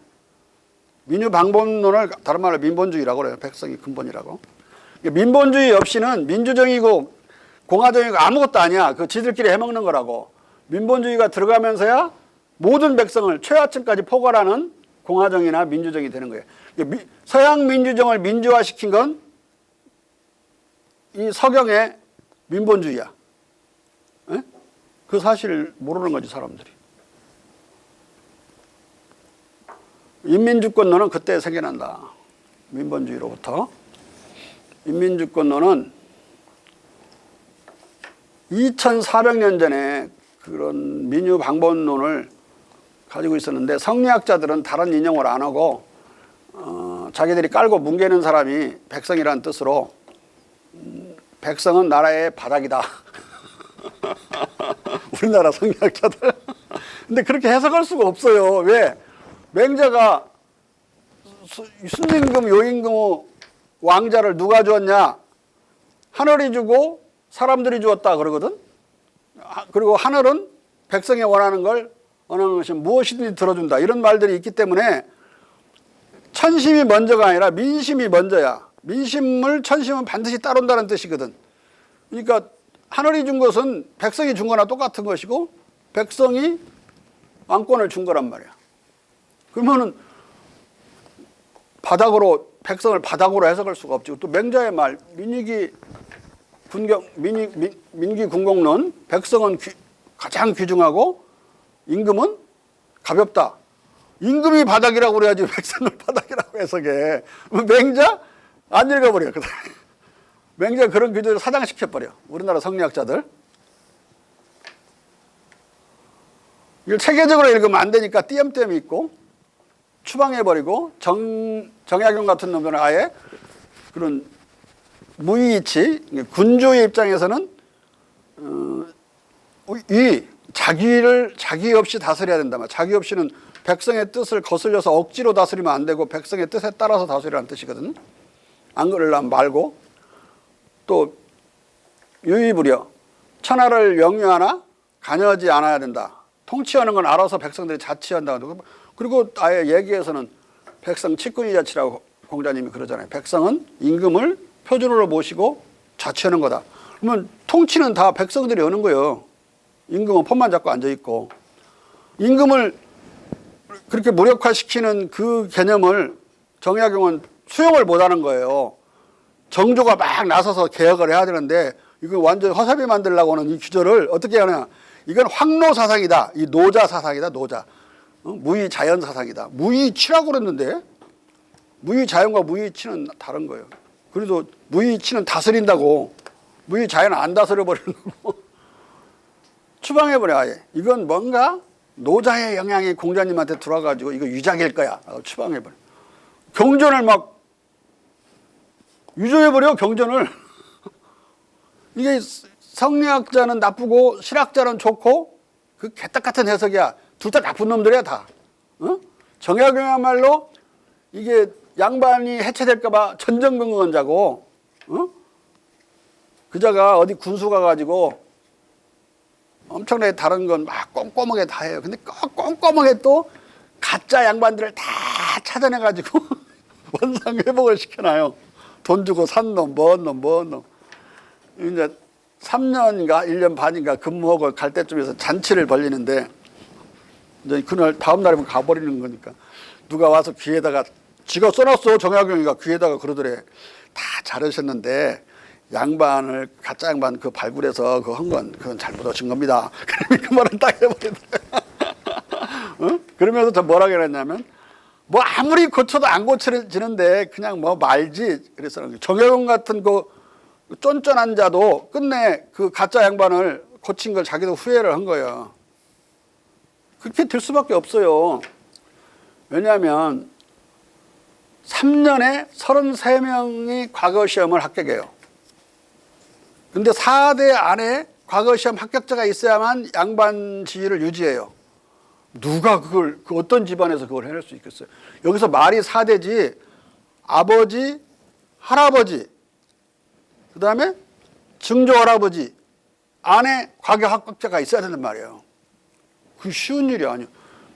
민유방본론을 다른 말로 민본주의라고 그래요. 백성이 근본이라고. 민본주의 없이는 민주정이고 공화정이고 아무것도 아니야. 그 지들끼리 해먹는 거라고. 민본주의가 들어가면서야 모든 백성을 최하층까지 포괄하는 공화정이나 민주정이 되는 거예요. 서양 민주정을 민주화시킨 건 이 서경의 민본주의야. 그 사실을 모르는 거지 사람들이. 인민주권론은 그때 생겨난다. 민본주의로부터. 인민주권론은 2400년 전에 그런 민유방법론을 가지고 있었는데 성리학자들은 다른 인용을 안 하고 자기들이 깔고 뭉개는 사람이 백성이라는 뜻으로 백성은 나라의 바닥이다. 우리나라 성리학자들. 근데 그렇게 해석할 수가 없어요. 왜? 맹자가 순임금, 요임금 왕자를 누가 주었냐? 하늘이 주고 사람들이 주었다 그러거든. 그리고 하늘은 백성이 원하는 걸 원하는 것이 무엇이든지 들어준다. 이런 말들이 있기 때문에 천심이 먼저가 아니라 민심이 먼저야. 민심을 천심은 반드시 따른다는 뜻이거든. 그러니까 하늘이 준 것은 백성이 준 거나 똑같은 것이고 백성이 왕권을 준 거란 말이야. 그러면은 바닥으로 백성을 바닥으로 해석할 수가 없지. 또 맹자의 말 민기 군공론 백성은 가장 귀중하고 임금은 가볍다. 임금이 바닥이라고 그래야지 백성을 바닥이라고 해석해. 맹자 안 읽어버려. 맹자 그런 규정을 사장시켜버려. 우리나라 성리학자들. 이걸 체계적으로 읽으면 안 되니까 띄엄띄엄 있고 추방해버리고 정약용 같은 놈들은 아예 그런 무의이치, 군주의 입장에서는 자기 없이 다스려야 된다. 자기 없이는 백성의 뜻을 거슬려서 억지로 다스리면 안 되고 백성의 뜻에 따라서 다스리라는 뜻이거든. 안 그러려면 말고 또 유의부려 천하를 영유하나 가녀하지 않아야 된다. 통치하는 건 알아서 백성들이 자치한다. 그리고 아예 얘기에서는 백성 치권이 자치라고 공자님이 그러잖아요. 백성은 임금을 표준으로 모시고 자치하는 거다. 그러면 통치는 다 백성들이 하는 거예요. 임금은 폰만 잡고 앉아있고. 임금을 그렇게 무력화시키는 그 개념을 정약용은 수용을 못하는 거예요. 정조가 막 나서서 개혁을 해야 되는데 이거 완전 허사비 만들려고 하는 이 규절을 어떻게 하냐. 이건 황노 사상이다. 이 노자 사상이다. 노자. 무의 자연 사상이다. 무의치라고 그랬는데 무의자연과 무의치는 다른 거예요. 그래도 무의치는 다스린다고 무의 자연은 안 다스려버리는 거고 추방해버려 아예. 이건 뭔가 노자의 영향이 공자님한테 들어와가지고 이거 유작일 거야. 추방해버려. 경전을 막 유조해버려 경전을. 이게 성리학자는 나쁘고 실학자는 좋고 그 개떡 같은 해석이야. 둘 다 나쁜 놈들이야 다. 어? 정약용이야말로 이게 양반이 해체될까 봐 전전긍긍한자고 그자가 어디 군수 가가지고 엄청나게 다른 건 막 꼼꼼하게 다 해요. 근데 꼼꼼하게 또 가짜 양반들을 다 찾아내가지고 원상 회복을 시켜놔요. 돈 주고 산 놈, 뭔 놈. 이제 3년인가 1년 반인가 근무하고 갈 때쯤에서 잔치를 벌리는데 이제 그날 다음 날이면 가버리는 거니까 누가 와서 귀에다가 지가 써놨어. 정약용이가 귀에다가 그러더래. 다 잘하셨는데 양반을 가짜 양반 그 발굴해서 그 한 건 그건 잘못하신 겁니다. 그 말은 딱 해버리더래. 어? 그러면서 저 뭐라고 그랬냐면 뭐 아무리 고쳐도 안 고쳐지는데 그냥 뭐 말지. 그래서 정약용 같은 그 쫀쫀한 자도 끝내 그 가짜 양반을 고친 걸 자기도 후회를 한 거예요. 그렇게 될 수밖에 없어요. 왜냐하면 3년에 33명이 과거시험을 합격해요. 근데 4대 안에 과거시험 합격자가 있어야만 양반 지위를 유지해요. 누가 그 어떤 집안에서 그걸 해낼 수 있겠어요. 여기서 말이 4대지 아버지, 할아버지, 그 다음에 증조할아버지 안에 과거 합격자가 있어야 된단 말이에요. 그 쉬운 일이 아니에요.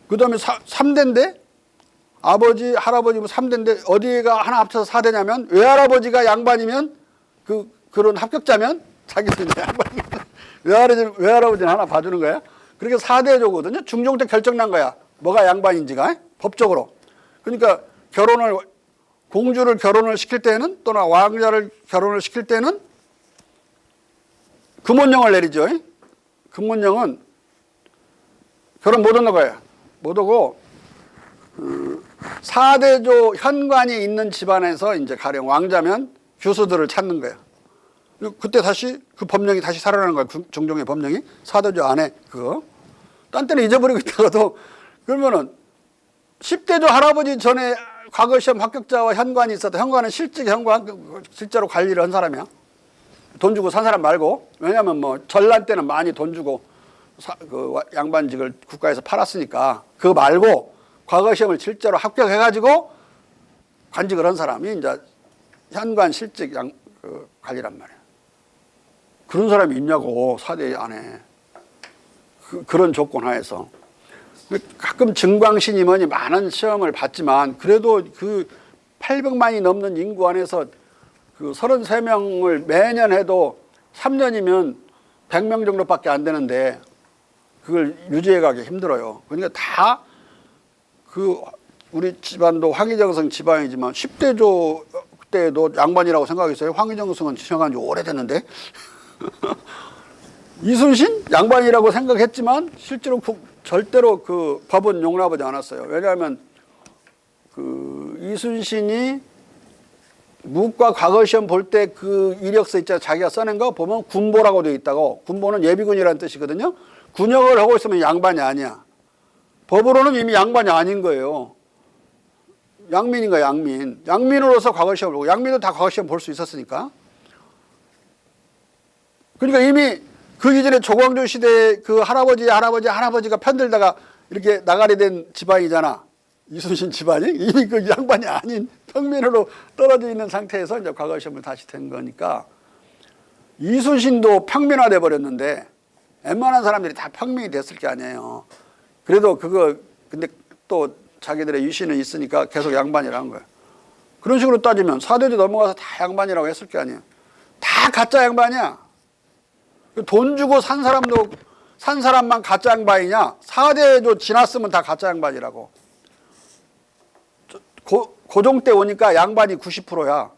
그 다음에 3대인데 아버지, 할아버지 3대인데 어디가 하나 합쳐서 4대냐면 외할아버지가 양반이면 그런 합격자면 자기도 이제 양반이면 외할아버지는 하나 봐주는 거야. 그렇게 4대조거든요. 중종 때 결정난 거야. 뭐가 양반인지가 법적으로. 그러니까 공주를 결혼을 시킬 때는 또는 왕자를 결혼을 시킬 때는 금원령을 내리죠. 금원령은 결혼 못 오는 거예요. 못 오고 4대조 현관이 있는 집안에서 이제 가령 왕자면 교수들을 찾는 거예요. 그때 다시 그 법령이 다시 살아나는 거예요. 종종의 법령이 4대조 안에 그거. 딴 때는 잊어버리고 있다가도 그러면은 10대조 할아버지 전에 과거 시험 합격자와 현관이 있었다. 현관은 실제로 관리를 한 사람이야. 돈 주고 산 사람 말고. 왜냐하면 뭐 전란 때는 많이 돈 주고 그 양반직을 국가에서 팔았으니까 그거 말고 과거 시험을 실제로 합격해가지고 관직을 한 사람이 이제 현관 실직 관리란 말이야. 그런 사람이 있냐고 4대 안에. 그런 조건 하에서. 가끔 증광신임원이 많은 시험을 봤지만 그래도 그 800만이 넘는 인구 안에서 그 33명을 매년 해도 3년이면 100명 정도밖에 안 되는데 그걸 유지해 가기 힘들어요. 그러니까 다 그 우리 집안도 황희정성 집안이지만 10대조 때도 양반이라고 생각했어요. 황희정성은 지나간 지 오래됐는데. 이순신 양반이라고 생각했지만 실제로 절대로 그 법은 용납하지 않았어요. 왜냐하면 그 이순신이 무과 과거 시험 볼 때 그 이력서 있잖아요. 자기가 써낸 거 보면 군보라고 되어 있다고. 군보는 예비군이라는 뜻이거든요. 군역을 하고 있으면 양반이 아니야. 법으로는 이미 양반이 아닌 거예요. 양민인 거야, 양민. 양민으로서 과거 시험을 보고 양민도 다 과거 시험 볼 수 있었으니까. 그러니까 이미 그 이전에 조광조 시대에 그 할아버지가 편들다가 이렇게 나가리 된 집안이잖아. 이순신 집안이. 이미 그 양반이 아닌 평민으로 떨어져 있는 상태에서 이제 과거 시험을 다시 된 거니까 이순신도 평민화돼 버렸는데 웬만한 사람들이 다 평민이 됐을 게 아니에요. 그래도 근데 또 자기들의 유신은 있으니까 계속 양반이라는 거예요. 그런 식으로 따지면 4대조 넘어가서 다 양반이라고 했을 게 아니에요. 다 가짜 양반이야. 돈 주고 산 사람만 가짜 양반이냐? 4대조 지났으면 다 가짜 양반이라고. 고종 때 오니까 양반이 90%야.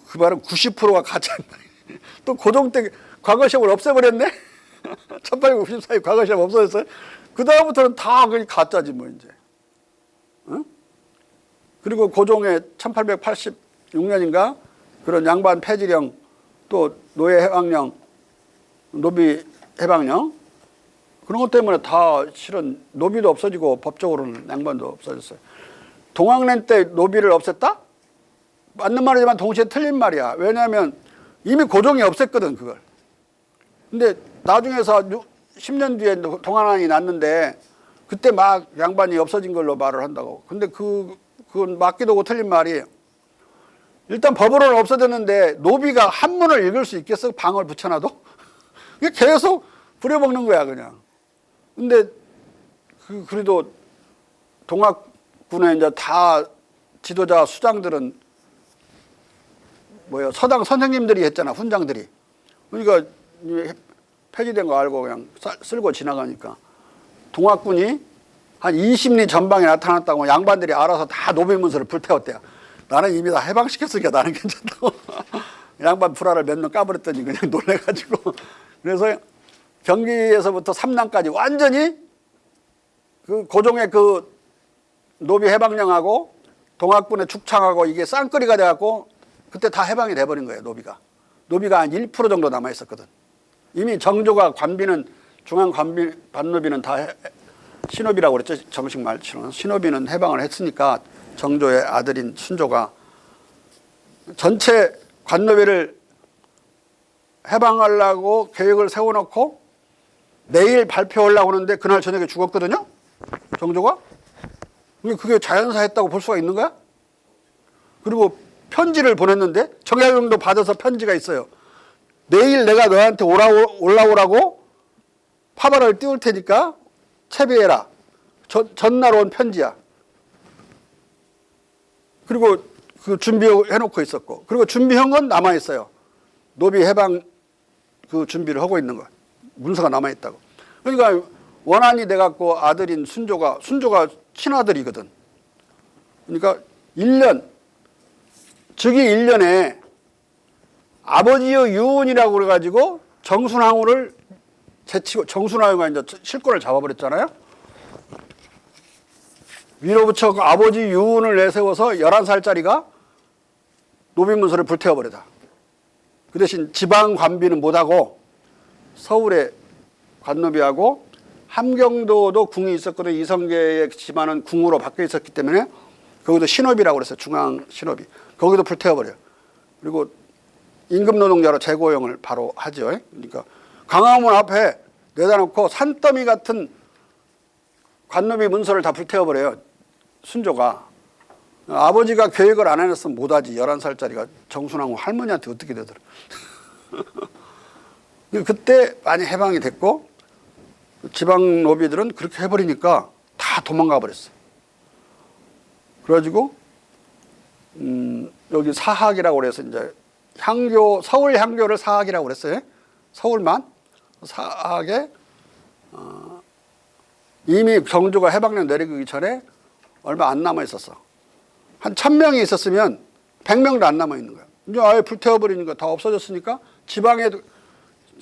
그 말은 90%가 가짜 양반이야. 또 고종 때 과거 시험을 없애버렸네? 1894년 과거 시험 없어졌어요? 그 다음부터는 다 그게 가짜지 뭐 이제. 응? 그리고 고종의 1886년인가 그런 양반 폐지령 또 노예 해방령 노비 해방령 그런 것 때문에 다 실은 노비도 없어지고 법적으로는 양반도 없어졌어요. 동학년 때 노비를 없앴다? 맞는 말이지만 동시에 틀린 말이야. 왜냐하면 이미 고종이 없앴거든 그걸. 근데 나중에서 10년 뒤에 동안왕이 났는데 그때 막 양반이 없어진 걸로 말을 한다고. 근데 그건 맞기도 하고 틀린 말이에요. 일단 법으로는 없어졌는데 노비가 한문을 읽을 수 있겠어? 방을 붙여놔도? 이게 계속 부려먹는 거야 그냥. 근데 그래도 동학군에 이제 다 지도자 수장들은 서당 선생님들이 했잖아. 훈장들이. 그러니까 폐지된 거 알고 그냥 쓸고 지나가니까 동학군이 한 20리 전방에 나타났다고 양반들이 알아서 다 노비문서를 불태웠대요. 나는 이미 다 해방시켰으니까 나는 괜찮다고. 양반 불화를 몇 명 까버렸더니 그냥 놀래가지고. 그래서 경기에서부터 삼남까지 완전히 그 고종의 그 노비 해방령하고 동학군의 축창하고 이게 쌍끌이가 돼갖고 그때 다 해방이 돼버린 거예요. 노비가 한 1% 정도 남아있었거든. 이미 정조가 중앙 반노비는 다 신호비라고 그랬죠. 정식 말치로는. 신호비는 해방을 했으니까 정조의 아들인 순조가 전체 관노비를 해방하려고 계획을 세워놓고 내일 발표하려고 하는데 그날 저녁에 죽었거든요. 정조가. 그게 자연사 했다고 볼 수가 있는 거야? 그리고 편지를 보냈는데 정약용도 받아서 편지가 있어요. 내일 내가 너한테 올라오라고 파발을 띄울 테니까 채비해라. 전날 온 편지야. 그리고 그 준비해놓고 있었고. 그리고 준비한 건 남아있어요. 노비 해방 그 준비를 하고 있는 거. 문서가 남아있다고. 그러니까 원한이 돼갖고 아들인 순조가 친아들이거든. 그러니까 1년, 즉위 1년에 아버지의 유언이라고 그래가지고 정순왕후를 개치고 정순왕후가 이제 실권을 잡아버렸잖아요. 위로부터 그 아버지 유운을 내세워서 11살짜리가 노비문서를 불태워버리다. 그 대신 지방 관비는 못하고 서울에 관노비하고 함경도도 궁이 있었거든요. 이성계의 집안은 궁으로 바뀌어 있었기 때문에 거기도 신업이라고 그랬어요. 중앙 신업이. 거기도 불태워버려요. 그리고 임금노동자로 재고용을 바로 하죠. 그러니까 광화문 앞에 내다 놓고 산더미 같은 관노비 문서를 다 불태워버려요. 순조가. 아버지가 계획을 안 해놨으면 못하지. 11살짜리가 정순왕후 할머니한테 어떻게 되더라. 그때 많이 해방이 됐고 지방 노비들은 그렇게 해버리니까 다 도망가 버렸어요. 그래가지고 여기 사학이라고 그래서 이제 향교, 서울 향교를 사학이라고 그랬어요. 서울만 사학에 이미 경주가 해방령 내리기 전에 얼마 안 남아 있었어. 한 1000명이 있었으면 100명도 안 남아 있는 거야. 이제 아예 불태워버리니까 다 없어졌으니까 지방에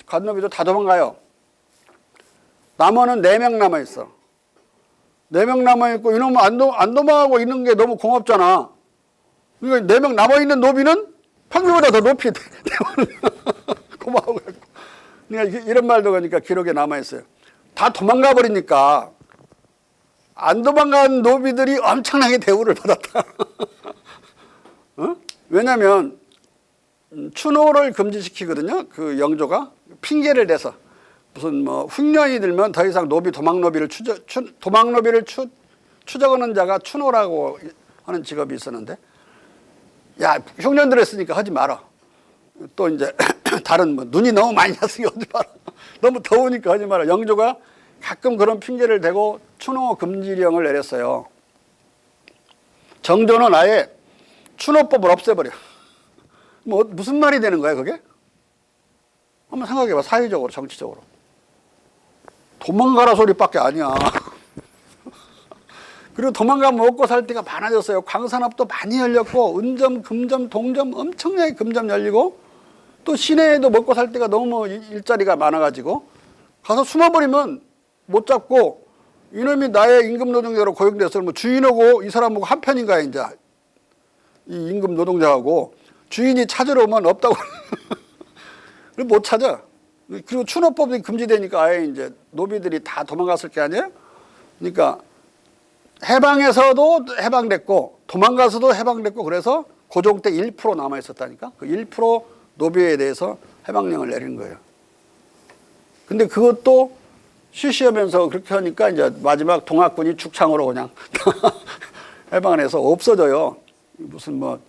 관노비도 다 도망가요. 남원은 4명 남아 있어. 4명 남아 있고 이놈은 안 도망가고 있는 게 너무 공업잖아. 그러니까 4명 남아 있는 노비는 평균보다 더 높이 고마워. 그러니까 이런 말도 그러니까 기록에 남아 있어요. 다 도망가 버리니까 안 도망간 노비들이 엄청나게 대우를 받았다. 어? 왜냐하면 추노를 금지시키거든요. 그 영조가 핑계를 대서 무슨 뭐 흉년이 들면 더 이상 도망노비를 추적하는 자가 추노라고 하는 직업이 있었는데, 야 흉년 들었으니까 하지 마라. 또 이제 다른 뭐 눈이 너무 많이 났으니까 하지 마라. 너무 더우니까 하지 마라. 영조가 가끔 그런 핑계를 대고 추노 금지령을 내렸어요. 정조는 아예 추노법을 없애버려. 뭐 무슨 말이 되는 거야 그게? 한번 생각해봐. 사회적으로 정치적으로. 도망가라 소리밖에 아니야. 그리고 도망가면 먹고 살 데가 많아졌어요. 광산업도 많이 열렸고 은점, 금점, 동점 엄청나게 금점 열리고 또 시내에도 먹고 살 데가 너무 일자리가 많아가지고 가서 숨어버리면 못 잡고 이놈이 나의 임금 노동자로 고용돼서 뭐 주인하고 이 사람하고 한편인가 이제 이 임금 노동자하고 주인이 찾으러 오면 없다고 못 찾아. 그리고 추노법이 금지되니까 아예 이제 노비들이 다 도망갔을 게 아니에요. 그러니까 해방에서도 해방됐고 도망가서도 해방됐고 그래서 고종 때 1% 남아 있었다니까. 그 1% 노비에 대해서 해방령을 내린 거예요. 근데 그것도 쉬쉬하면서 그렇게 하니까 이제 마지막 동학군이 축창으로 그냥 해방을 해서 없어져요. 무슨 뭐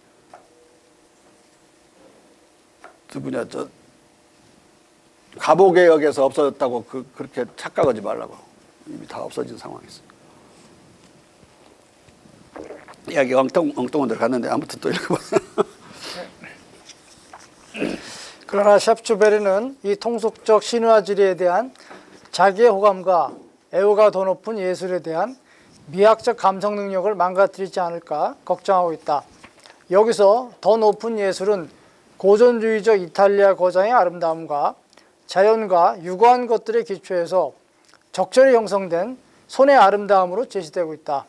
누구냐 저 가보개혁에서 없어졌다고 그렇게 착각하지 말라고. 이미 다 없어진 상황이었어요. 이야기가 엉뚱한 데로 갔는데 아무튼 또 읽어보세요. 그러나 샵추베리는 이 통속적 신화지리에 대한 자기의 호감과 애호가 더 높은 예술에 대한 미학적 감성 능력을 망가뜨리지 않을까 걱정하고 있다. 여기서 더 높은 예술은 고전주의적 이탈리아 거장의 아름다움과 자연과 유구한 것들의 기초에서 적절히 형성된 손의 아름다움으로 제시되고 있다.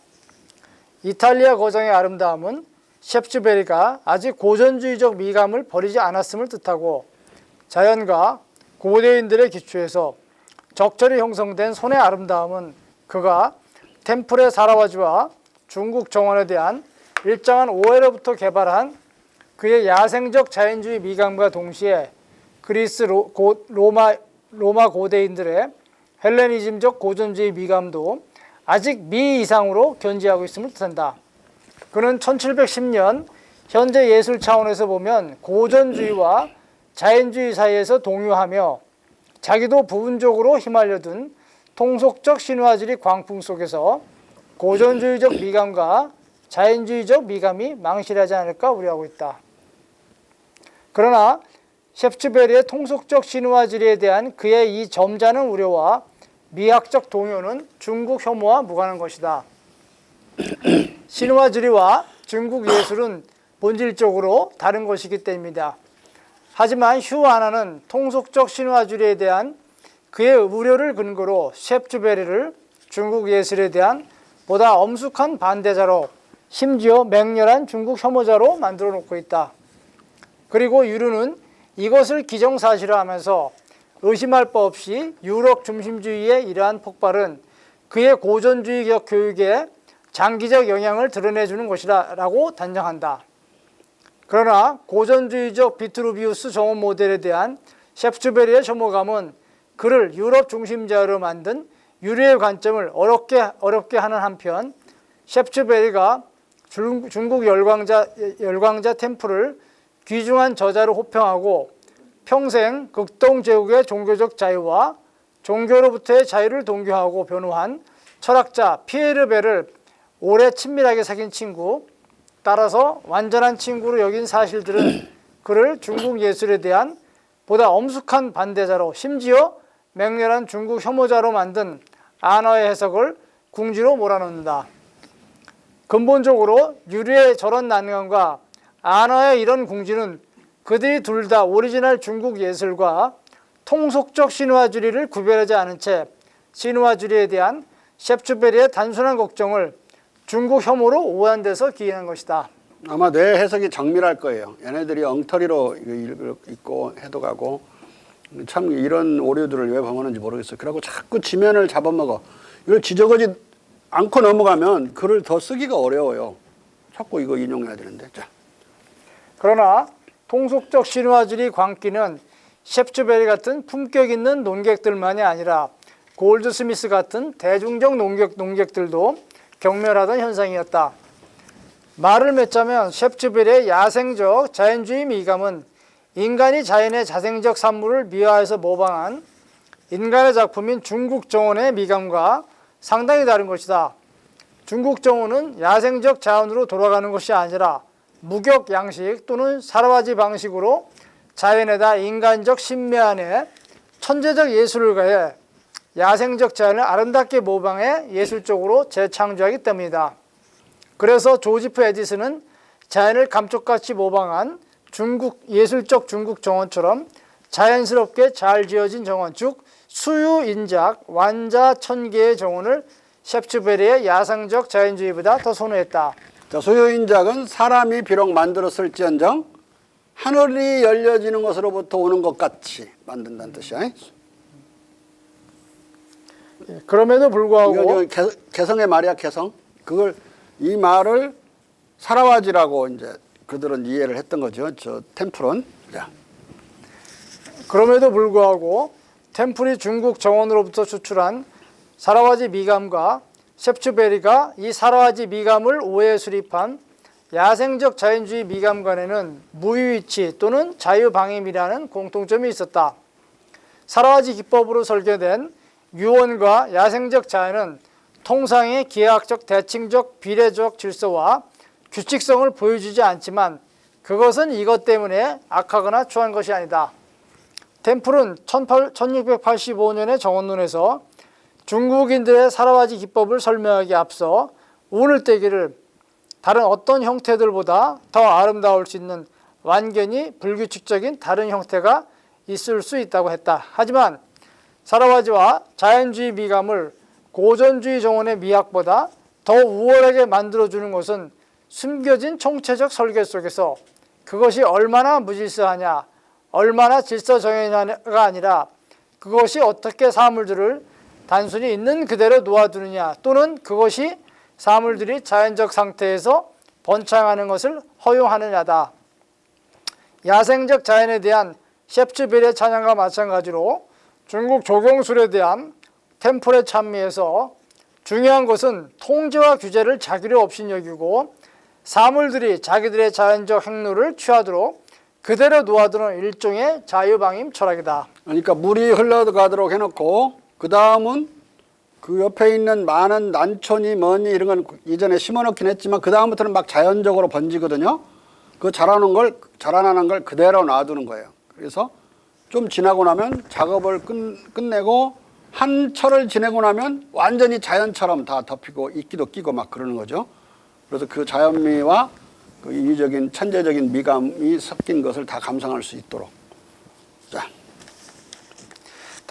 이탈리아 거장의 아름다움은 샵추베리가 아직 고전주의적 미감을 버리지 않았음을 뜻하고 자연과 고대인들의 기초에서 적절히 형성된 손의 아름다움은 그가 템플의 사라와지와 중국 정원에 대한 일정한 오해로부터 개발한 그의 야생적 자연주의 미감과 동시에 그리스 로마 고대인들의 헬레니즘적 고전주의 미감도 아직 미 이상으로 견지하고 있음을 뜻한다. 그는 1710년 현재 예술 차원에서 보면 고전주의와 자연주의 사이에서 동요하며 자기도 부분적으로 휘말려든 통속적 신화지리 광풍 속에서 고전주의적 미감과 자연주의적 미감이 망실하지 않을까 우려하고 있다. 그러나 샵추베리의 통속적 신화지리에 대한 그의 이 점잖은 우려와 미학적 동요는 중국 혐오와 무관한 것이다. 신화지리와 중국 예술은 본질적으로 다른 것이기 때문이다. 하지만 휴 하나는 통속적 신화지리에 대한 그의 우려를 근거로 셰프주베리를 중국 예술에 대한 보다 엄숙한 반대자로 심지어 맹렬한 중국 혐오자로 만들어 놓고 있다. 그리고 유류는 이것을 기정사실화하면서 의심할 바 없이 유럽 중심주의의 이러한 폭발은 그의 고전주의적 교육에 장기적 영향을 드러내주는 것이라고 단정한다. 그러나 고전주의적 비트루비우스 정원 모델에 대한 셰프주베리의 혐오감은 그를 유럽 중심자로 만든 유리의 관점을 어렵게 하는 한편 셰프주베리가 중국 열광자 템플을 귀중한 저자로 호평하고 평생 극동제국의 종교적 자유와 종교로부터의 자유를 동교하고 변호한 철학자 피에르 베를 오래 친밀하게 사귄 친구, 따라서 완전한 친구로 여긴 사실들은 그를 중국 예술에 대한 보다 엄숙한 반대자로 심지어 맹렬한 중국 혐오자로 만든 안어의 해석을 궁지로 몰아넣는다. 근본적으로 유리의 저런 난관과 안어의 이런 궁지는 그들이 둘 다 오리지널 중국 예술과 통속적 신화주의를 구별하지 않은 채 신화주의에 대한 셰프주베리의 단순한 걱정을 중국 혐오로 오한돼서 기인한 것이다. 아마 내 해석이 정밀할 거예요. 얘네들이 엉터리로 읽고 해독하고 참 이런 오류들을 왜 범하는지 모르겠어요. 그러고 자꾸 지면을 잡아먹어. 이걸 지적하지 않고 넘어가면 글을 더 쓰기가 어려워요. 자꾸 이거 인용해야 되는데. 자. 그러나 통속적 신화주의 광기는 셰프주베리 같은 품격 있는 논객들만이 아니라 골드스미스 같은 대중적 논객들도 경멸하던 현상이었다. 말을 맺자면 셰프주베리의 야생적 자연주의 미감은 인간이 자연의 자생적 산물을 미화해서 모방한 인간의 작품인 중국 정원의 미감과 상당히 다른 것이다. 중국 정원은 야생적 자연으로 돌아가는 것이 아니라 무격 양식 또는 사라와지 방식으로 자연에다 인간적 신묘 안에 천재적 예술을 가해 야생적 자연을 아름답게 모방해 예술적으로 재창조하기 때문이다. 그래서 조지프 에디슨은 자연을 감쪽같이 모방한 예술적 중국 정원처럼 자연스럽게 잘 지어진 정원, 즉 수유인작 완자 천개의 정원을 셰프주베리의 야생적 자연주의보다 더 선호했다. 자, 수유인작은 사람이 비록 만들었을지언정 하늘이 열려지는 것으로부터 오는 것 같이 만든다는 뜻이야. 그럼에도 불구하고 이거 개성의 말이야, 개성. 이 말을 사라와지라고 이제 그들은 이해를 했던 거죠. 저 템플은. 자. 그럼에도 불구하고 템플이 중국 정원으로부터 추출한 사라와지 미감과 셰프주베리가 이 사라와지 미감을 오해 수립한 야생적 자연주의 미감 간에는 무의위치 또는 자유방임이라는 공통점이 있었다. 사라와지 기법으로 설계된 유언과 야생적 자연은 통상의 기하학적 대칭적 비례적 질서와 규칙성을 보여주지 않지만 그것은 이것 때문에 악하거나 추한 것이 아니다. 템플은 1685년의 정원론에서 중국인들의 사라와지 기법을 설명하기에 앞서 운을 떼기를 다른 어떤 형태들보다 더 아름다울 수 있는 완전히 불규칙적인 다른 형태가 있을 수 있다고 했다. 하지만 사라와지와 자연주의 미감을 고전주의 정원의 미학보다 더 우월하게 만들어주는 것은 숨겨진 총체적 설계 속에서 그것이 얼마나 무질서하냐, 얼마나 질서정연하냐가 아니라 그것이 어떻게 사물들을 단순히 있는 그대로 놓아두느냐 또는 그것이 사물들이 자연적 상태에서 번창하는 것을 허용하느냐다. 야생적 자연에 대한 셰프주베리의 찬양과 마찬가지로 중국 조경술에 대한 템플의 찬미에서 중요한 것은 통제와 규제를 자기로 없인 여기고 사물들이 자기들의 자연적 행로를 취하도록 그대로 놓아두는 일종의 자유방임 철학이다. 그러니까 물이 흘러가도록 해놓고 그 다음은 그 옆에 있는 많은 난초니 뭐니 이런 건 이전에 심어놓긴 했지만 그 다음부터는 막 자연적으로 번지거든요. 그 자라나는 걸 그대로 놔두는 거예요. 그래서 좀 지나고 나면 작업을 끝내고 한 철을 지내고 나면 완전히 자연처럼 다 덮이고 이끼도 끼고 막 그러는 거죠. 그래서 그 자연미와 그 인위적인 천재적인 미감이 섞인 것을 다 감상할 수 있도록. 자.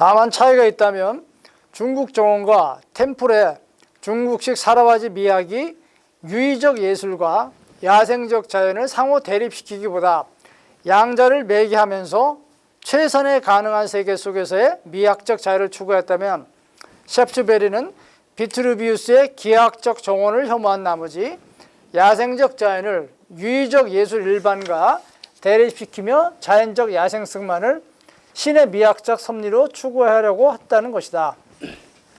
다만 차이가 있다면 중국 정원과 템플의 중국식 사라와지 미학이 유의적 예술과 야생적 자연을 상호 대립시키기보다 양자를 매개하면서 최선의 가능한 세계 속에서의 미학적 자유를 추구했다면 샵츠베리는 비트루비우스의 기하학적 정원을 혐오한 나머지 야생적 자연을 유의적 예술 일반과 대립시키며 자연적 야생성만을 신의 미학적 섭리로 추구하려고 했다는 것이다.